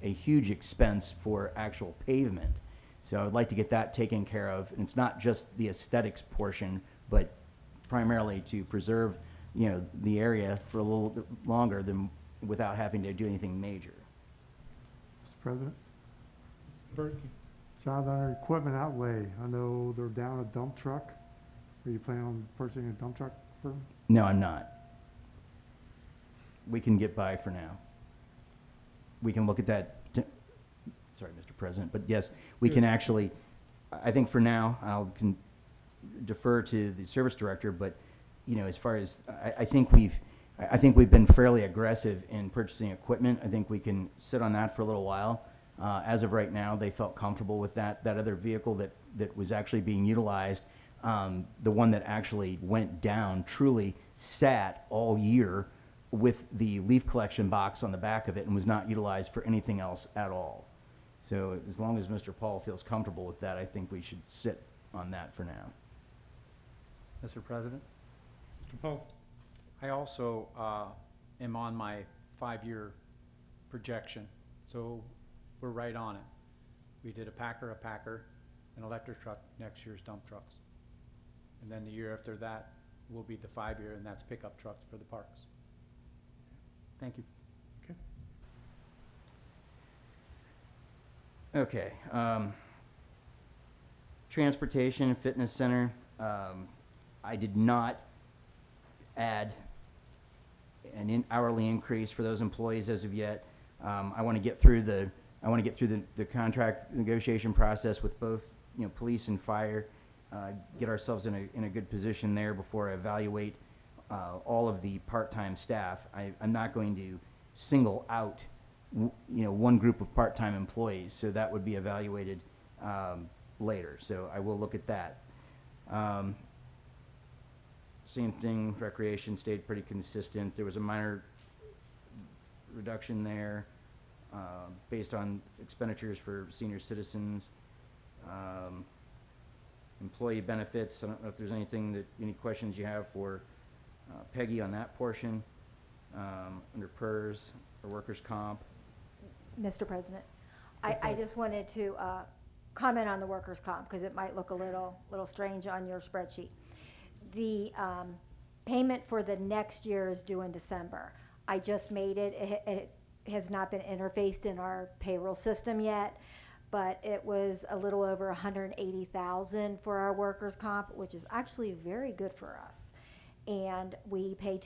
huge expense for actual pavement. So I would like to get that taken care of. And it's not just the aesthetics portion, but primarily to preserve, the area for a little bit longer than without having to do anything major. Mr. President? Bert? John, on our equipment outlay, I know they're down a dump truck. Are you planning on purchasing a dump truck for them? No, I'm not. We can get by for now. We can look at that. Sorry, Mr. President, but yes, we can actually, I think for now, can defer to the service director, but, as far as, I think we've been fairly aggressive in purchasing equipment. I think we can sit on that for a little while. As of right now, they felt comfortable with that other vehicle that was actually being utilized. The one that actually went down truly sat all year with the leaf collection box on the back of it and was not utilized for anything else at all. So as long as Mr. Paul feels comfortable with that, I think we should sit on that for now. Mr. President, Mr. Paul? I also am on my 5-year projection, so we're right on it. We did a packer, an electric truck, next year's dump trucks. And then the year after that will be the 5-year, and that's pickup trucks for the parks. Thank you. Okay. Transportation Fitness Center. I did not add an hourly increase for those employees as of yet. I want to get through the contract negotiation process with both police and fire. Get ourselves in a good position there before I evaluate all of the part-time staff. I'm not going to single out one group of part-time employees, so that would be evaluated later. So I will look at that. Same thing, recreation stayed pretty consistent. There was a minor reduction there based on expenditures for senior citizens. Employee benefits, I don't know if there's any questions you have for Peggy on that portion. Under PERS or workers' comp. Mr. President, I just wanted to comment on the workers' comp because it might look a little strange on your spreadsheet. The payment for the next year is due in December. I just made it. It has not been interfaced in our payroll system yet, but it was a little over 180,000 for our workers' comp, which is actually very good for us. And we pay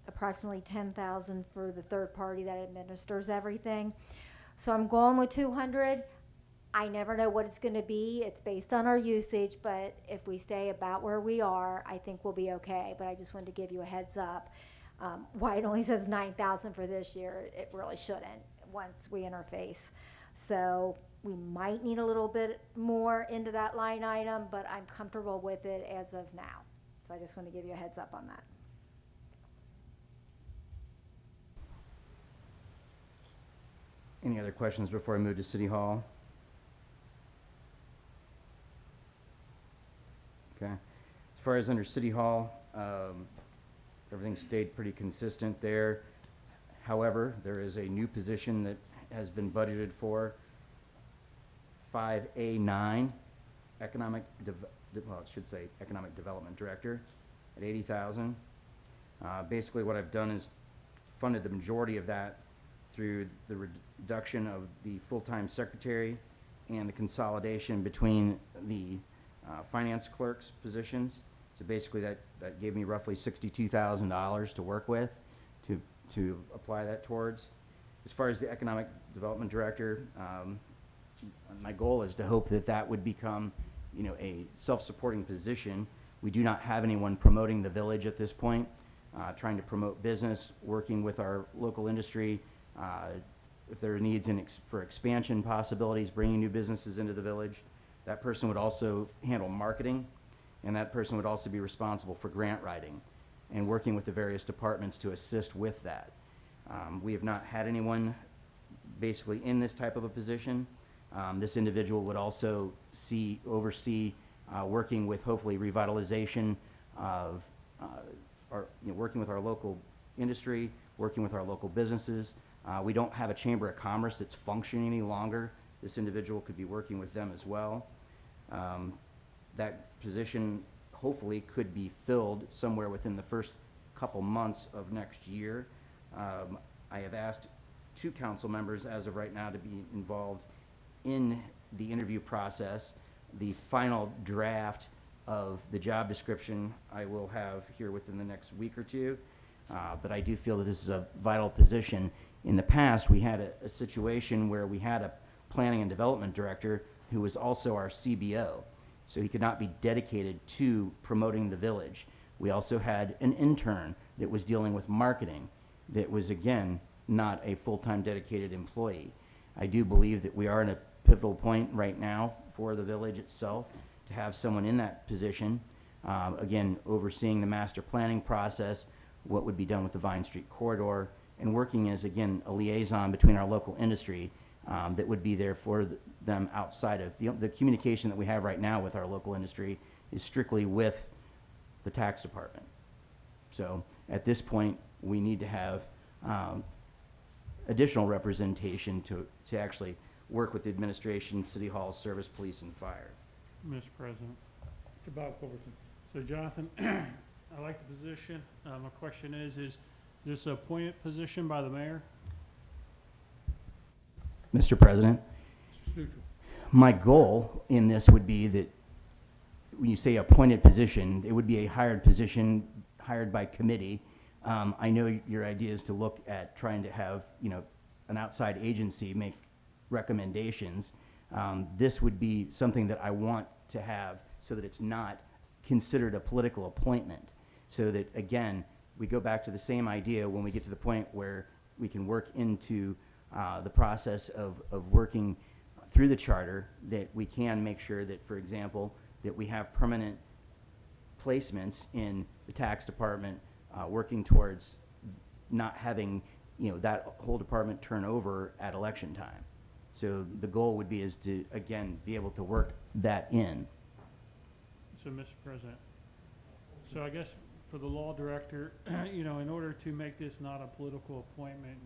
approximately 10,000 for the third party that administers everything. So I'm going with 200. I never know what it's going to be. It's based on our usage, but if we stay about where we are, I think we'll be okay. But I just wanted to give you a heads up. Why it only says 9,000 for this year, it really shouldn't once we interface. So we might need a little bit more into that line item, but I'm comfortable with it as of now. So I just want to give you a heads up on that. Any other questions before I move to City Hall? Okay. As far as under City Hall, everything stayed pretty consistent there. However, there is a new position that has been budgeted for 5A9, Economic Development Director at 80,000. Basically what I've done is funded the majority of that through the reduction of the full-time secretary and the consolidation between the finance clerk's positions. So basically that gave me roughly $62,000 to work with to apply that towards. As far as the Economic Development Director, my goal is to hope that would become a self-supporting position. We do not have anyone promoting the village at this point, trying to promote business, working with our local industry, if there are needs for expansion possibilities, bringing new businesses into the village. That person would also handle marketing, and that person would also be responsible for grant writing and working with the various departments to assist with that. We have not had anyone basically in this type of a position. This individual would also oversee working with hopefully revitalization of working with our local industry, working with our local businesses. We don't have a Chamber of Commerce that's functioning any longer. This individual could be working with them as well. That position hopefully could be filled somewhere within the first couple months of next year. I have asked 2 council members as of right now to be involved in the interview process. The final draft of the job description I will have here within the next week or 2. But I do feel that this is a vital position. In the past, we had a situation where we had a planning and development director who was also our CBO. So he could not be dedicated to promoting the village. We also had an intern that was dealing with marketing that was, again, not a full-time dedicated employee. I do believe that we are in a pivotal point right now for the village itself to have someone in that position, again, overseeing the master planning process, what would be done with the Vine Street corridor, and working as, again, a liaison between our local industry that would be there for them outside of the communication that we have right now with our local industry is strictly with the tax department. So at this point, we need to have additional representation to actually work with the administration, city hall, service, police, and fire. Mr. President. Mr. Bob Culbertson. So Jonathan, I like the position. My question is this an appointed position by the mayor? Mr. President, Mr. Stuchel. my goal in this would be that when you say appointed position, it would be a hired position, hired by committee. I know your idea is to look at trying to have, an outside agency make recommendations. This would be something that I want to have so that it's not considered a political appointment. So that, again, we go back to the same idea when we get to the point where we can work into the process of working through the charter, that we can make sure that, for example, that we have permanent placements in the tax department, working towards not having, that whole department turn over at election time. So the goal would be is to, again, be able to work that in. So, Mr. President, so I guess for the law director, in order to make this not a political appointment,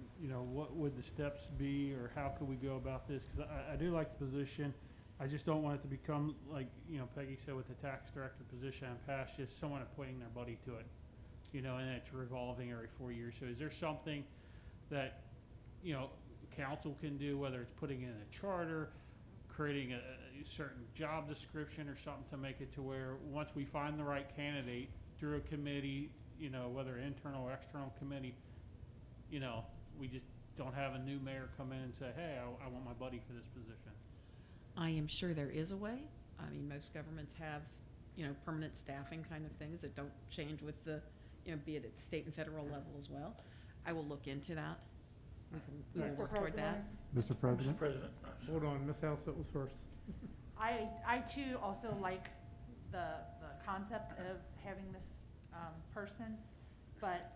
what would the steps be, or how could we go about this? Because I do like the position. I just don't want it to become like, Peggy said with the tax director position in past, just someone appointing their buddy to it, and it's revolving every 4 years. So is there something that, council can do, whether it's putting in a charter, creating a certain job description or something to make it to where once we find the right candidate through a committee, whether internal or external committee, we just don't have a new mayor come in and say, hey, I want my buddy for this position. I am sure there is a way. I mean, most governments have, permanent staffing kind of things that don't change with the, be it at the state and federal level as well. I will look into that. We will work toward that. Mr. President? Mr. President. Hold on, Ms. Housett was first. I too also like the concept of having this person, but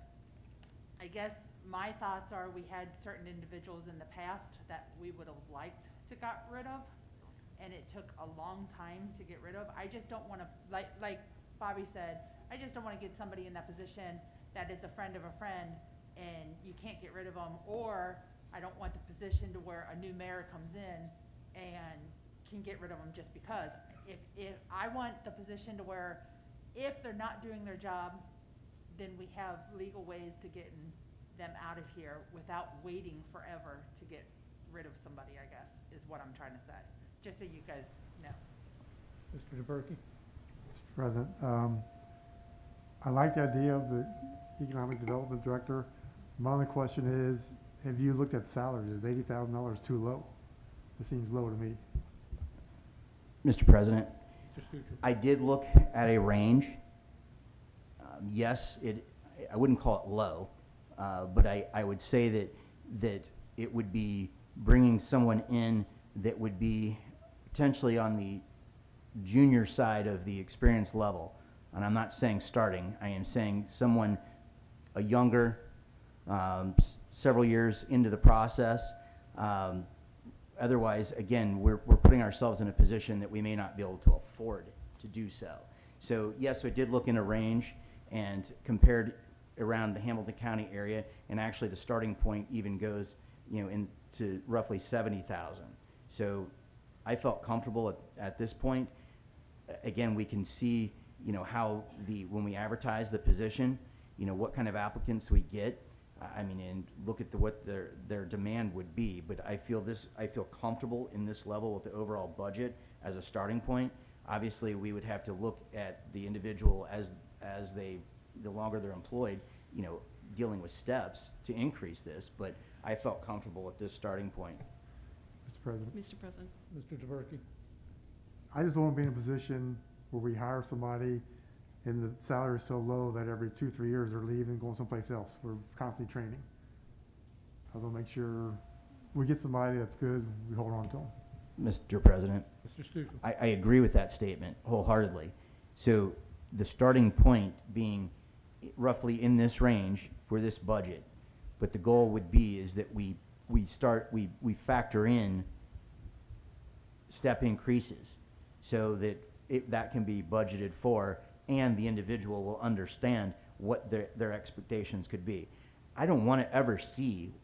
I guess my thoughts are we had certain individuals in the past that we would have liked to got rid of, and it took a long time to get rid of. I just don't want to, like Bobby said, I just don't want to get somebody in that position that is a friend of a friend and you can't get rid of them, or I don't want the position to where a new mayor comes in and can get rid of them just because. If I want the position to where if they're not doing their job, then we have legal ways to get them out of here without waiting forever to get rid of somebody, I guess, is what I'm trying to say, just so you guys know. Mr. DeBerke. Mr. President, I like the idea of the economic development director. My only question is, have you looked at salaries? Is $80,000 too low? It seems low to me. Mr. President, Mr. Stuchel. I did look at a range. Yes, I wouldn't call it low, but I would say that it would be bringing someone in that would be potentially on the junior side of the experience level. And I'm not saying starting, I am saying someone, a younger several years into the process. Otherwise, again, we're putting ourselves in a position that we may not be able to afford to do so. So yes, I did look in a range and compared around the Hamilton County area, and actually the starting point even goes, into roughly 70,000. So I felt comfortable at this point. Again, we can see, how when we advertise the position, what kind of applicants we get. And look at what their demand would be. But I feel comfortable in this level with the overall budget as a starting point. Obviously, we would have to look at the individual as the longer they're employed, dealing with steps to increase this. But I felt comfortable with this starting point. Mr. President, Mr. President. Mr. DeBerke. I just don't want to be in a position where we hire somebody and the salary is so low that every 2-3 years they're leaving, going someplace else. We're constantly training. I want to make sure we get somebody that's good, we hold on to them. Mr. President, Mr. Stukel. I agree with that statement wholeheartedly. So the starting point being roughly in this range for this budget, but the goal would be is that we factor in step increases so that that can be budgeted for, and the individual will understand what their expectations could be. I don't want to ever see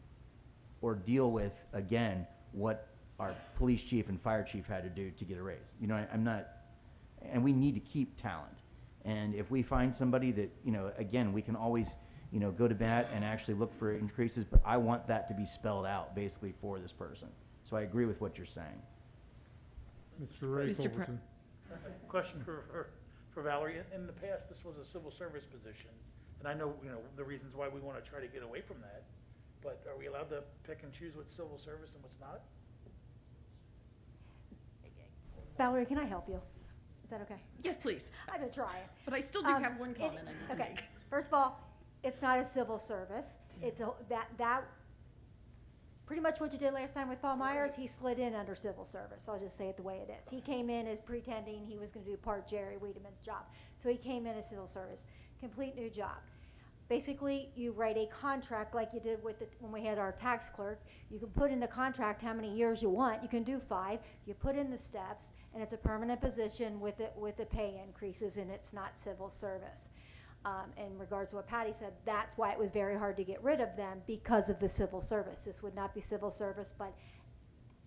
or deal with again what our police chief and fire chief had to do to get a raise. I'm not, and we need to keep talent. And if we find somebody that, again, we can always, go to bat and actually look for increases, but I want that to be spelled out basically for this person. So I agree with what you're saying. Mr. Ray Mr. Pre- Culbertson. Question for Valerie. In the past, this was a civil service position, and I know, the reasons why we want to try to get away from that, but are we allowed to pick and choose what's civil service and what's not? Valerie, can I help you? Is that okay? Yes, please. I've been trying. But I still do have one comment I need to Okay, make. first of all, it's not a civil service. It's that pretty much what you did last time with Paul Myers, he slid in under civil service. I'll just say it the way it is. He came in as pretending he was going to do part Jerry Wiedemann's job. So he came in as civil service. Complete new job. Basically, you write a contract like you did with when we had our tax clerk. You can put in the contract how many years you want. You can do 5. You put in the steps, and it's a permanent position with the pay increases, and it's not civil service. In regards to what Patty said, that's why it was very hard to get rid of them, because of the civil service. This would not be civil service, but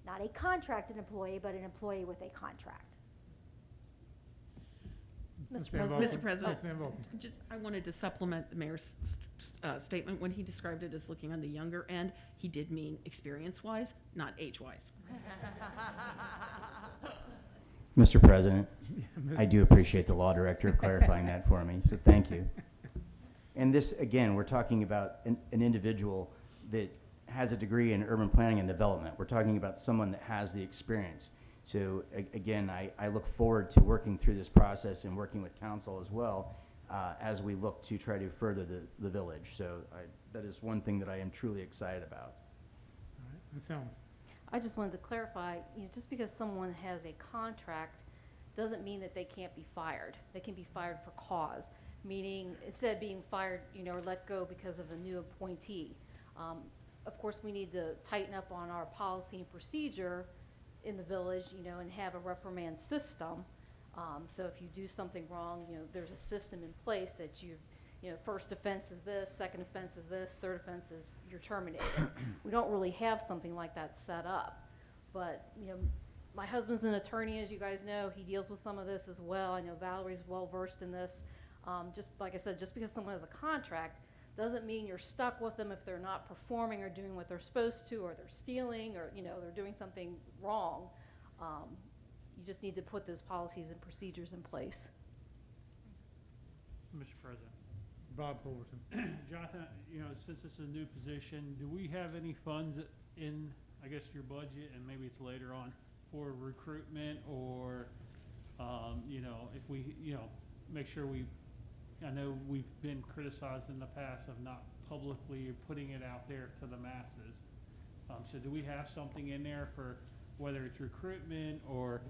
not a contracted employee, but an employee with a contract. Ms. Mr. Van President. Volken. Mr. President. Ms. Van Volken. I wanted to supplement the mayor's statement. When he described it as looking on the younger end, he did mean experience-wise, not age-wise. Mr. President, I do appreciate the law director clarifying that for me, so thank you. And this, again, we're talking about an individual that has a degree in urban planning and development. We're talking about someone that has the experience. So again, I look forward to working through this process and working with council as well as we look to try to further the village. So that is one thing that I am truly excited about. All right, Ms. Helm. I just wanted to clarify, just because someone has a contract doesn't mean that they can't be fired. They can be fired for cause, meaning instead of being fired, or let go because of a new appointee. Of course, we need to tighten up on our policy and procedure in the village, and have a reprimand system. So if you do something wrong, there's a system in place that first offense is this, second offense is this, third offense is you're terminated. We don't really have something like that set up. But, my husband's an attorney, as you guys know. He deals with some of this as well. I know Valerie's well-versed in this. Just like I said, just because someone has a contract doesn't mean you're stuck with them if they're not performing or doing what they're supposed to, or they're stealing, or, they're doing something wrong. You just need to put those policies and procedures in place. Mr. President. Bob Culbertson. Jonathan, since it's a new position, do we have any funds in, I guess, your budget, and maybe it's later on, for recruitment, or, if we, make sure I know we've been criticized in the past of not publicly putting it out there to the masses. So do we have something in there for whether it's recruitment or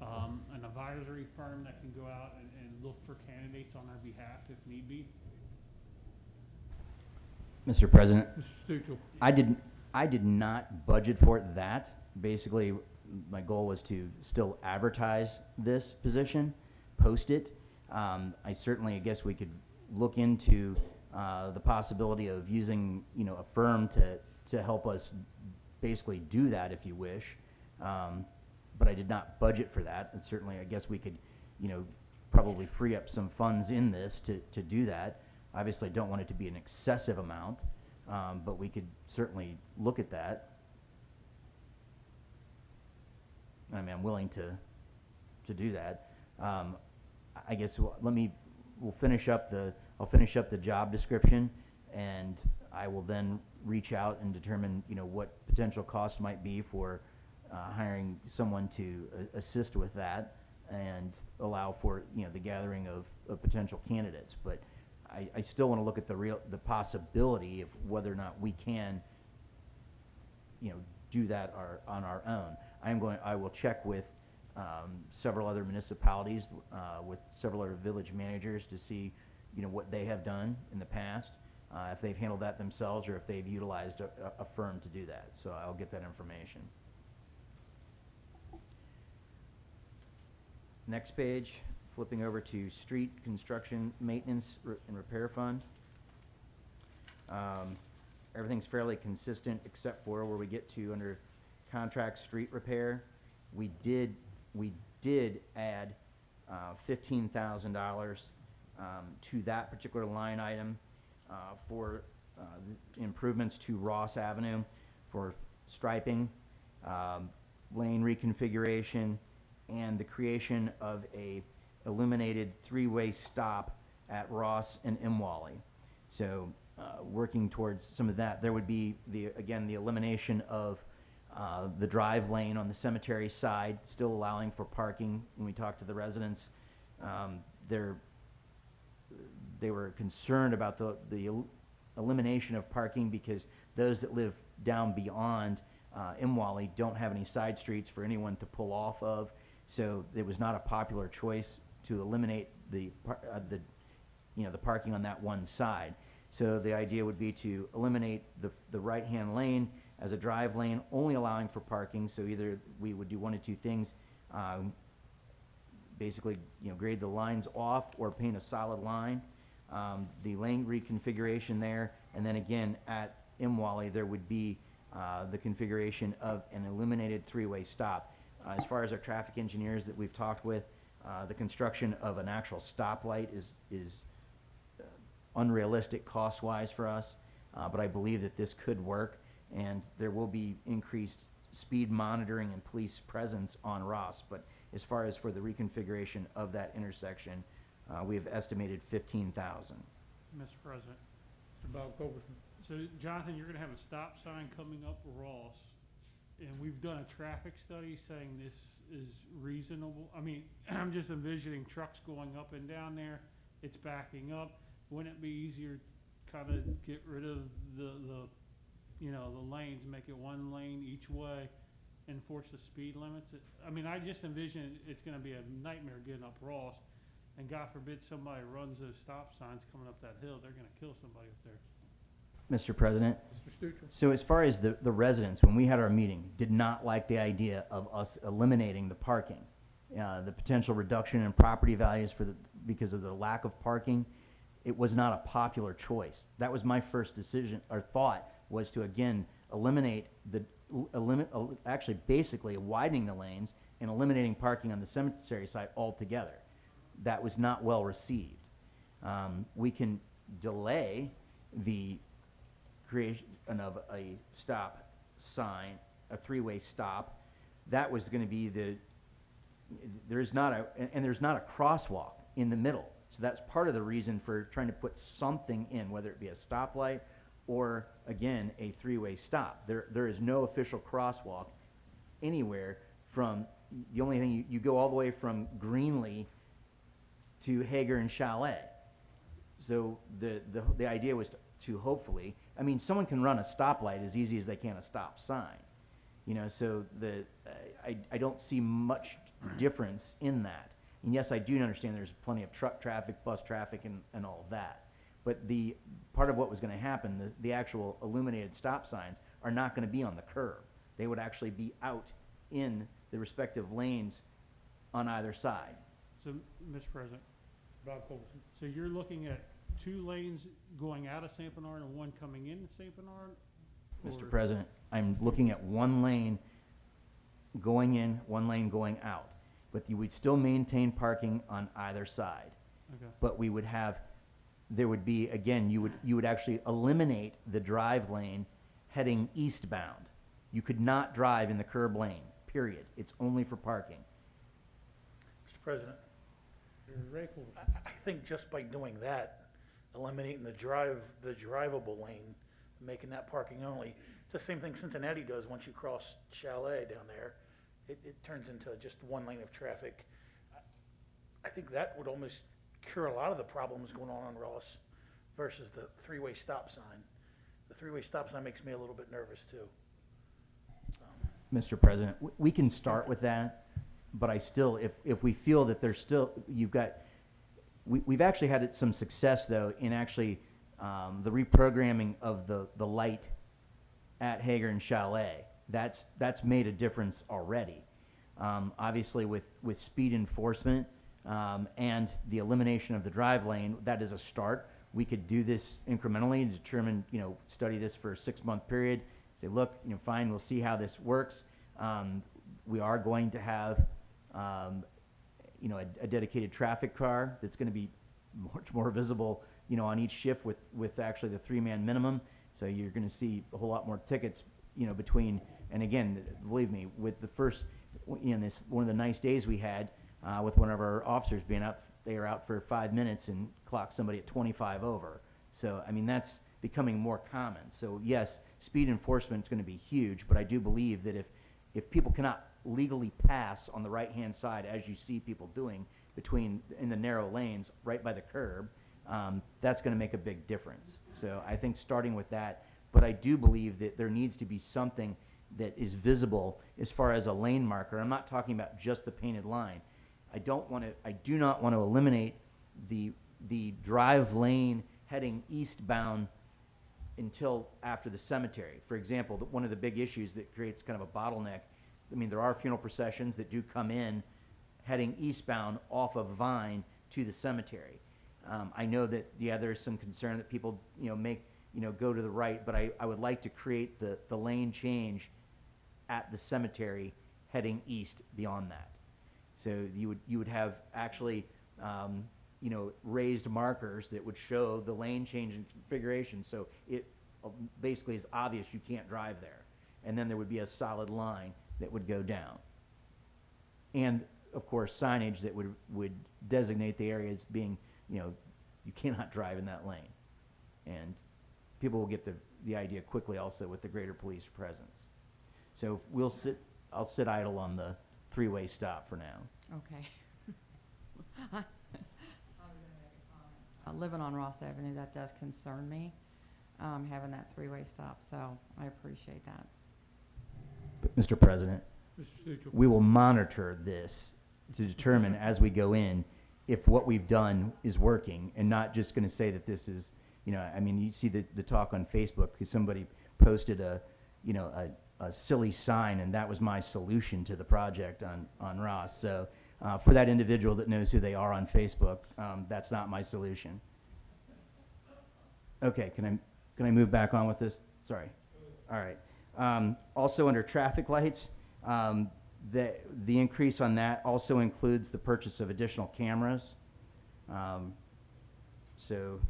an advisory firm that can go out and look for candidates on our behalf if need be? Mr. President, Mr. Stuchel. I did not budget for that. Basically, my goal was to still advertise this position, post it. I certainly, I guess we could look into the possibility of using, a firm to help us basically do that if you wish. But I did not budget for that. And certainly, I guess we could, probably free up some funds in this to do that. Obviously, I don't want it to be an excessive amount, but we could certainly look at that. I mean, I'm willing to do that. I guess we'll finish up I'll finish up the job description, and I will then reach out and determine, what potential cost might be for hiring someone to assist with that and allow for, the gathering of potential candidates. But I still want to look at the possibility of whether or not we can, do that on our own. I will check with several other municipalities, with several other village managers to see, what they have done in the past, if they've handled that themselves or if they've utilized a firm to do that. So I'll get that information. Next page, flipping over to street construction maintenance and repair fund. Everything's fairly consistent except for where we get to under contract street repair. We did add $15,000 to that particular line item for the improvements to Ross Avenue for striping, lane reconfiguration, and the creation of a illuminated three-way stop at Ross and Imwally. So working towards some of that, there would be the elimination of the drive lane on the cemetery side, still allowing for parking. When we talked to the residents, they were concerned about the elimination of parking because those that live down beyond Imwally don't have any side streets for anyone to pull off of. So it was not a popular choice to eliminate the parking on that one side. So the idea would be to eliminate the right-hand lane as a drive lane, only allowing for parking. So either we would do one of two things, basically, grade the lines off or paint a solid line. The lane reconfiguration there, and then again at Imwally there would be the configuration of an illuminated three-way stop. As far as our traffic engineers that we've talked with, the construction of an actual stoplight is unrealistic cost-wise for us, but I believe that this could work, and there will be increased speed monitoring and police presence on Ross. But as far as for the reconfiguration of that intersection, we have estimated $15,000. Mr. President. Mr. Bob Culberson. So Jonathan, you're gonna have a stop sign coming up Ross, and we've done a traffic study saying this is reasonable. I mean, I'm just envisioning trucks going up and down there, it's backing up. Wouldn't it be easier kind of get rid of the lanes, make it one lane each way, enforce the speed limits? I mean, I just envision it's gonna be a nightmare getting up Ross, and God forbid somebody runs those stop signs coming up that hill, they're gonna kill somebody up there. Mr. President, Mr. Stuchel. so as far as the residents, when we had our meeting, did not like the idea of us eliminating the parking. The potential reduction in property values because of the lack of parking, it was not a popular choice. That was my first decision, or thought, was to again eliminate actually basically widening the lanes and eliminating parking on the cemetery side altogether. That was not well received. We can delay the creation of a stop sign, a three-way stop. That was going to be there's not a crosswalk in the middle. So that's part of the reason for trying to put something in, whether it be a stoplight or, again, a three-way stop. There is no official crosswalk anywhere from, the only thing, you go all the way from Greenlee to Hager and Chalet. So the idea was to hopefully, I mean, someone can run a stoplight as easy as they can a stop sign. So I don't see much difference in that. And yes, I do understand there's plenty of truck traffic, bus traffic, and all of that. But the, part of what was gonna happen, the actual illuminated stop signs are not gonna be on the curb. They would actually be out in the respective lanes on either side. So, Mr. President, Bob Culbertson. so you're looking at 2 lanes going out of St. Bernard and 1 coming into St. Bernard? Mr. Or- President, I'm looking at 1 lane going in, 1 lane going out. But you would still maintain parking on either side. Okay. But we would have, there would be, again, you would actually eliminate the drive lane heading eastbound. You could not drive in the curb lane, period. It's only for parking. Mr. President, Ray Culbertson. I think just by doing that, eliminating the drivable lane, making that parking only, it's the same thing Cincinnati does once you cross Chalet down there. It turns into just 1 lane of traffic. I think that would almost cure a lot of the problems going on Ross versus the 3-way stop sign. The 3-way stop sign makes me a little bit nervous too. Mr. President, we can start with that, but I still, if we feel that there's still, you've got, we've actually had some success, though, in actually the reprogramming of the light at Hager and Chalet. That's made a difference already. Obviously, with speed enforcement and the elimination of the drive lane, that is a start. We could do this incrementally and determine, study this for a 6-month period. Say, look, fine, we'll see how this works. We are going to have, a dedicated traffic car that's going to be much more visible, on each shift with actually the 3-man minimum. So you're going to see a whole lot more tickets, between, and again, believe me, with the first, this, one of the nice days we had with one of our officers being out, they were out for 5 minutes and clocked somebody at 25 over. So, that's becoming more common. So yes, speed enforcement is going to be huge, but I do believe that if people cannot legally pass on the right-hand side, as you see people doing in the narrow lanes right by the curb, that's going to make a big difference. So I think starting with that, but I do believe that there needs to be something that is visible as far as a lane marker. I'm not talking about just the painted line. I do not want to eliminate the drive lane heading eastbound until after the cemetery. For example, one of the big issues that creates kind of a bottleneck, there are funeral processions that do come in heading eastbound off of Vine to the cemetery. I know that, there's some concern that people, go to the right, but I would like to create the lane change at the cemetery heading east beyond that. So you would have actually, raised markers that would show the lane change in configuration, so it basically is obvious you can't drive there. And then there would be a solid line that would go down. And, of course, signage that would designate the area as being, you cannot drive in that lane. And people will get the idea quickly also with the greater police presence. So I'll sit idle on the 3-way stop for now. Okay. Living on Ross Avenue, that does concern me, having that 3-way stop, so I appreciate that. But, Mr. President, Mr. Stuchel. we will monitor this to determine as we go in if what we've done is working, and not just going to say that this is, you see the talk on Facebook because somebody posted a silly sign, and that was my solution to the project on Ross. So for that individual that knows who they are on Facebook, that's not my solution. Okay, can I move back on with this? Sorry. All right. Also under traffic lights, the increase on that also includes the purchase of additional cameras. So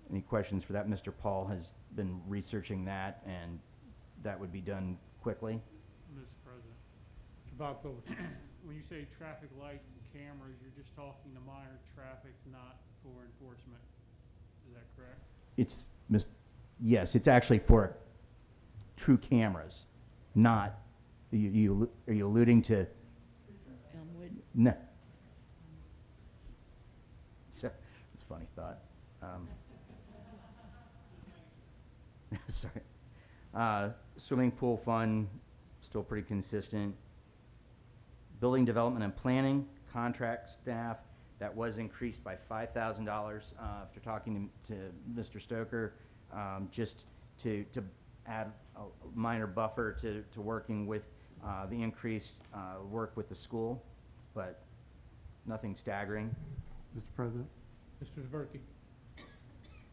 any questions for that? Mr. Paul has been researching that, and that would be done quickly. Mr. President, Bob Culbertson. when you say traffic light and cameras, you're just talking to monitor traffic, not for enforcement. Is that correct? Yes, it's actually for true cameras, not, are you alluding to? Elmwood? No. So, it's a funny thought. Sorry. Swimming pool fund, still pretty consistent. Building development and planning, contract staff, That was increased by $5,000 after talking to Mr. Stoker, just to add a minor buffer to working with the increased work with the school, but nothing staggering. Mr. President, Mr. DeBerke.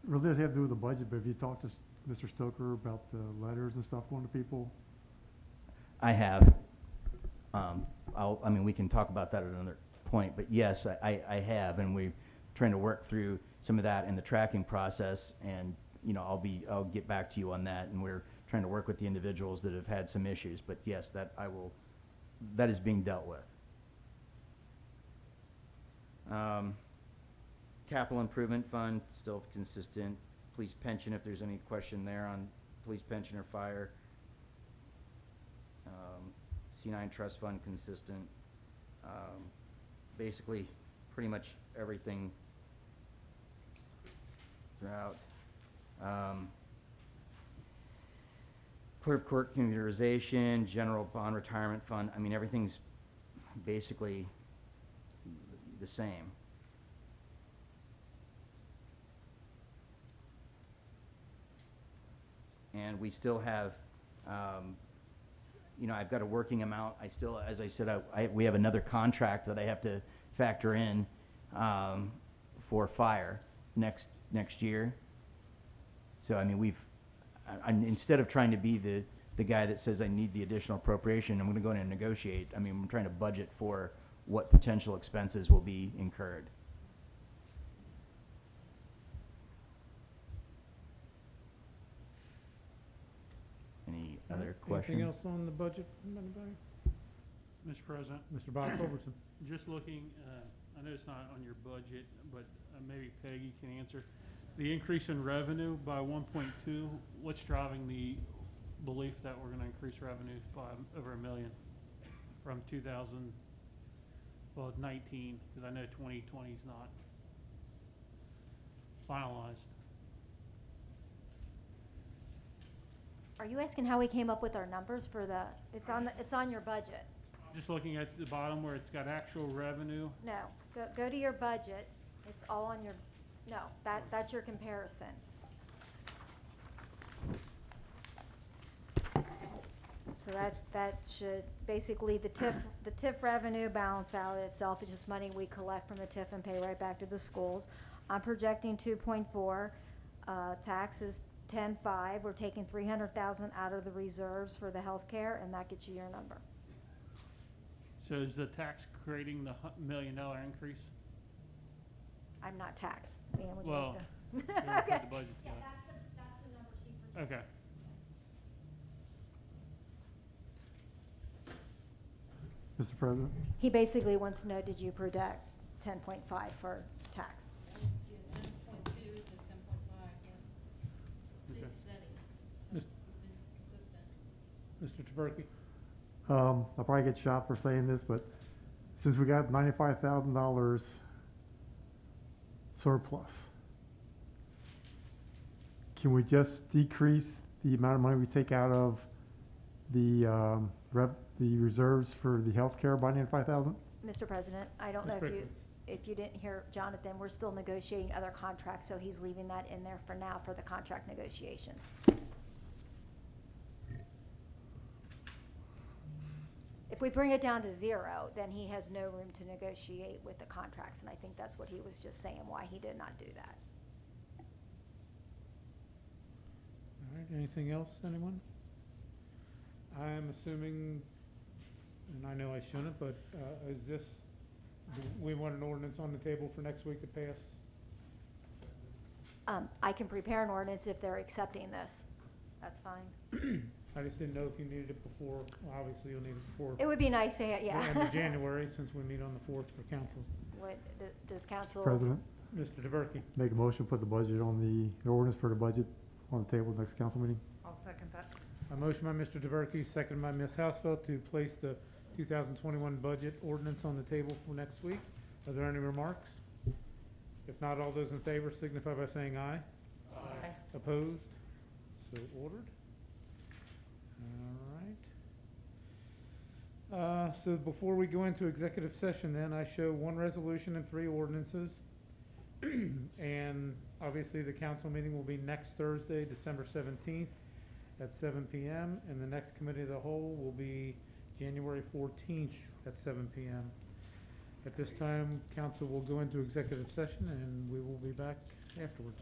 really doesn't have to do with the budget, but have you talked to Mr. Stoker about the letters and stuff going to people? I have. We can talk about that at another point, but yes, I have, and we're trying to work through some of that in the tracking process, and, I'll get back to you on that, and we're trying to work with the individuals that have had some issues, but yes, that is being dealt with. Capital Improvement Fund, still consistent. Police pension, if there's any question there on police pension or fire. C9 Trust Fund, consistent. Basically, pretty much everything throughout. Clerk Court computerization, General Bond Retirement Fund, everything's basically the same. And we still have, I've got a working amount. I still, as I said, we have another contract that I have to factor in for fire next year. So, instead of trying to be the guy that says I need the additional appropriation, I'm going to go in and negotiate. I'm trying to budget for what potential expenses will be incurred. Any other questions? Anything else on the budget from anybody? Mr. President, Mr. Bob Culbertson. just looking, I know it's not on your budget, but maybe Peggy can answer. The increase in revenue by 1.2, what's driving the belief that we're going to increase revenues by over $1 million from 2019? Because I know 2020 is not finalized. Are you asking how we came up with our numbers for it's on your budget? Just looking at the bottom where it's got actual revenue. No, go to your budget. It's all on your, no, that's your comparison. So that should, basically, the TIF revenue balance out itself is just money we collect from the TIF and pay right back to the schools. I'm projecting 2.4, taxes 10.5. We're taking 300,000 out of the reserves for the healthcare, and that gets you your number. So is the tax creating the $1 million increase? I'm not taxed. Leanne, would you Well, like to? you wanna put Okay. the budget Yeah, together. that's the number she projected. Okay. Mr. President? He basically wants to know, did you project 10.5 for tax? Mr. Taberky. I'll probably get shot for saying this, but since we got $95,000 surplus, can we just decrease the amount of money we take out of the reserves for the healthcare by $95,000? Mr. President, I don't Ms. know Brickman. if you didn't hear Jonathan, we're still negotiating other contracts, so he's leaving that in there for now for the contract negotiations. If we bring it down to 0, then he has no room to negotiate with the contracts, and I think that's what he was just saying, why he did not do that. All right, anything else, anyone? I'm assuming, and I know I shouldn't, but is this, do we want an ordinance on the table for next week to pass? I can prepare an ordinance if they're accepting this. That's fine. I just didn't know if you needed it before, well, obviously you'll need it before It would be nice to, the yeah. end of January, since we meet on the 4th for council. What, does council? President, Mr. Taberky. make a motion, put the budget on the ordinance for the budget on the table next council meeting. I'll second that. A motion by Mr. Taberky, second by Ms. Hausfeld to place the 2021 budget ordinance on the table for next week. Are there any remarks? If not, all those in favor signify by saying aye. Aye. Opposed? So ordered. All right. So before we go into executive session then, I show one resolution and 3 ordinances. And obviously, the council meeting will be next Thursday, December 17th at 7 PM. And the next committee of the whole will be January 14th at 7 PM. At this time, council will go into executive session and we will be back afterwards.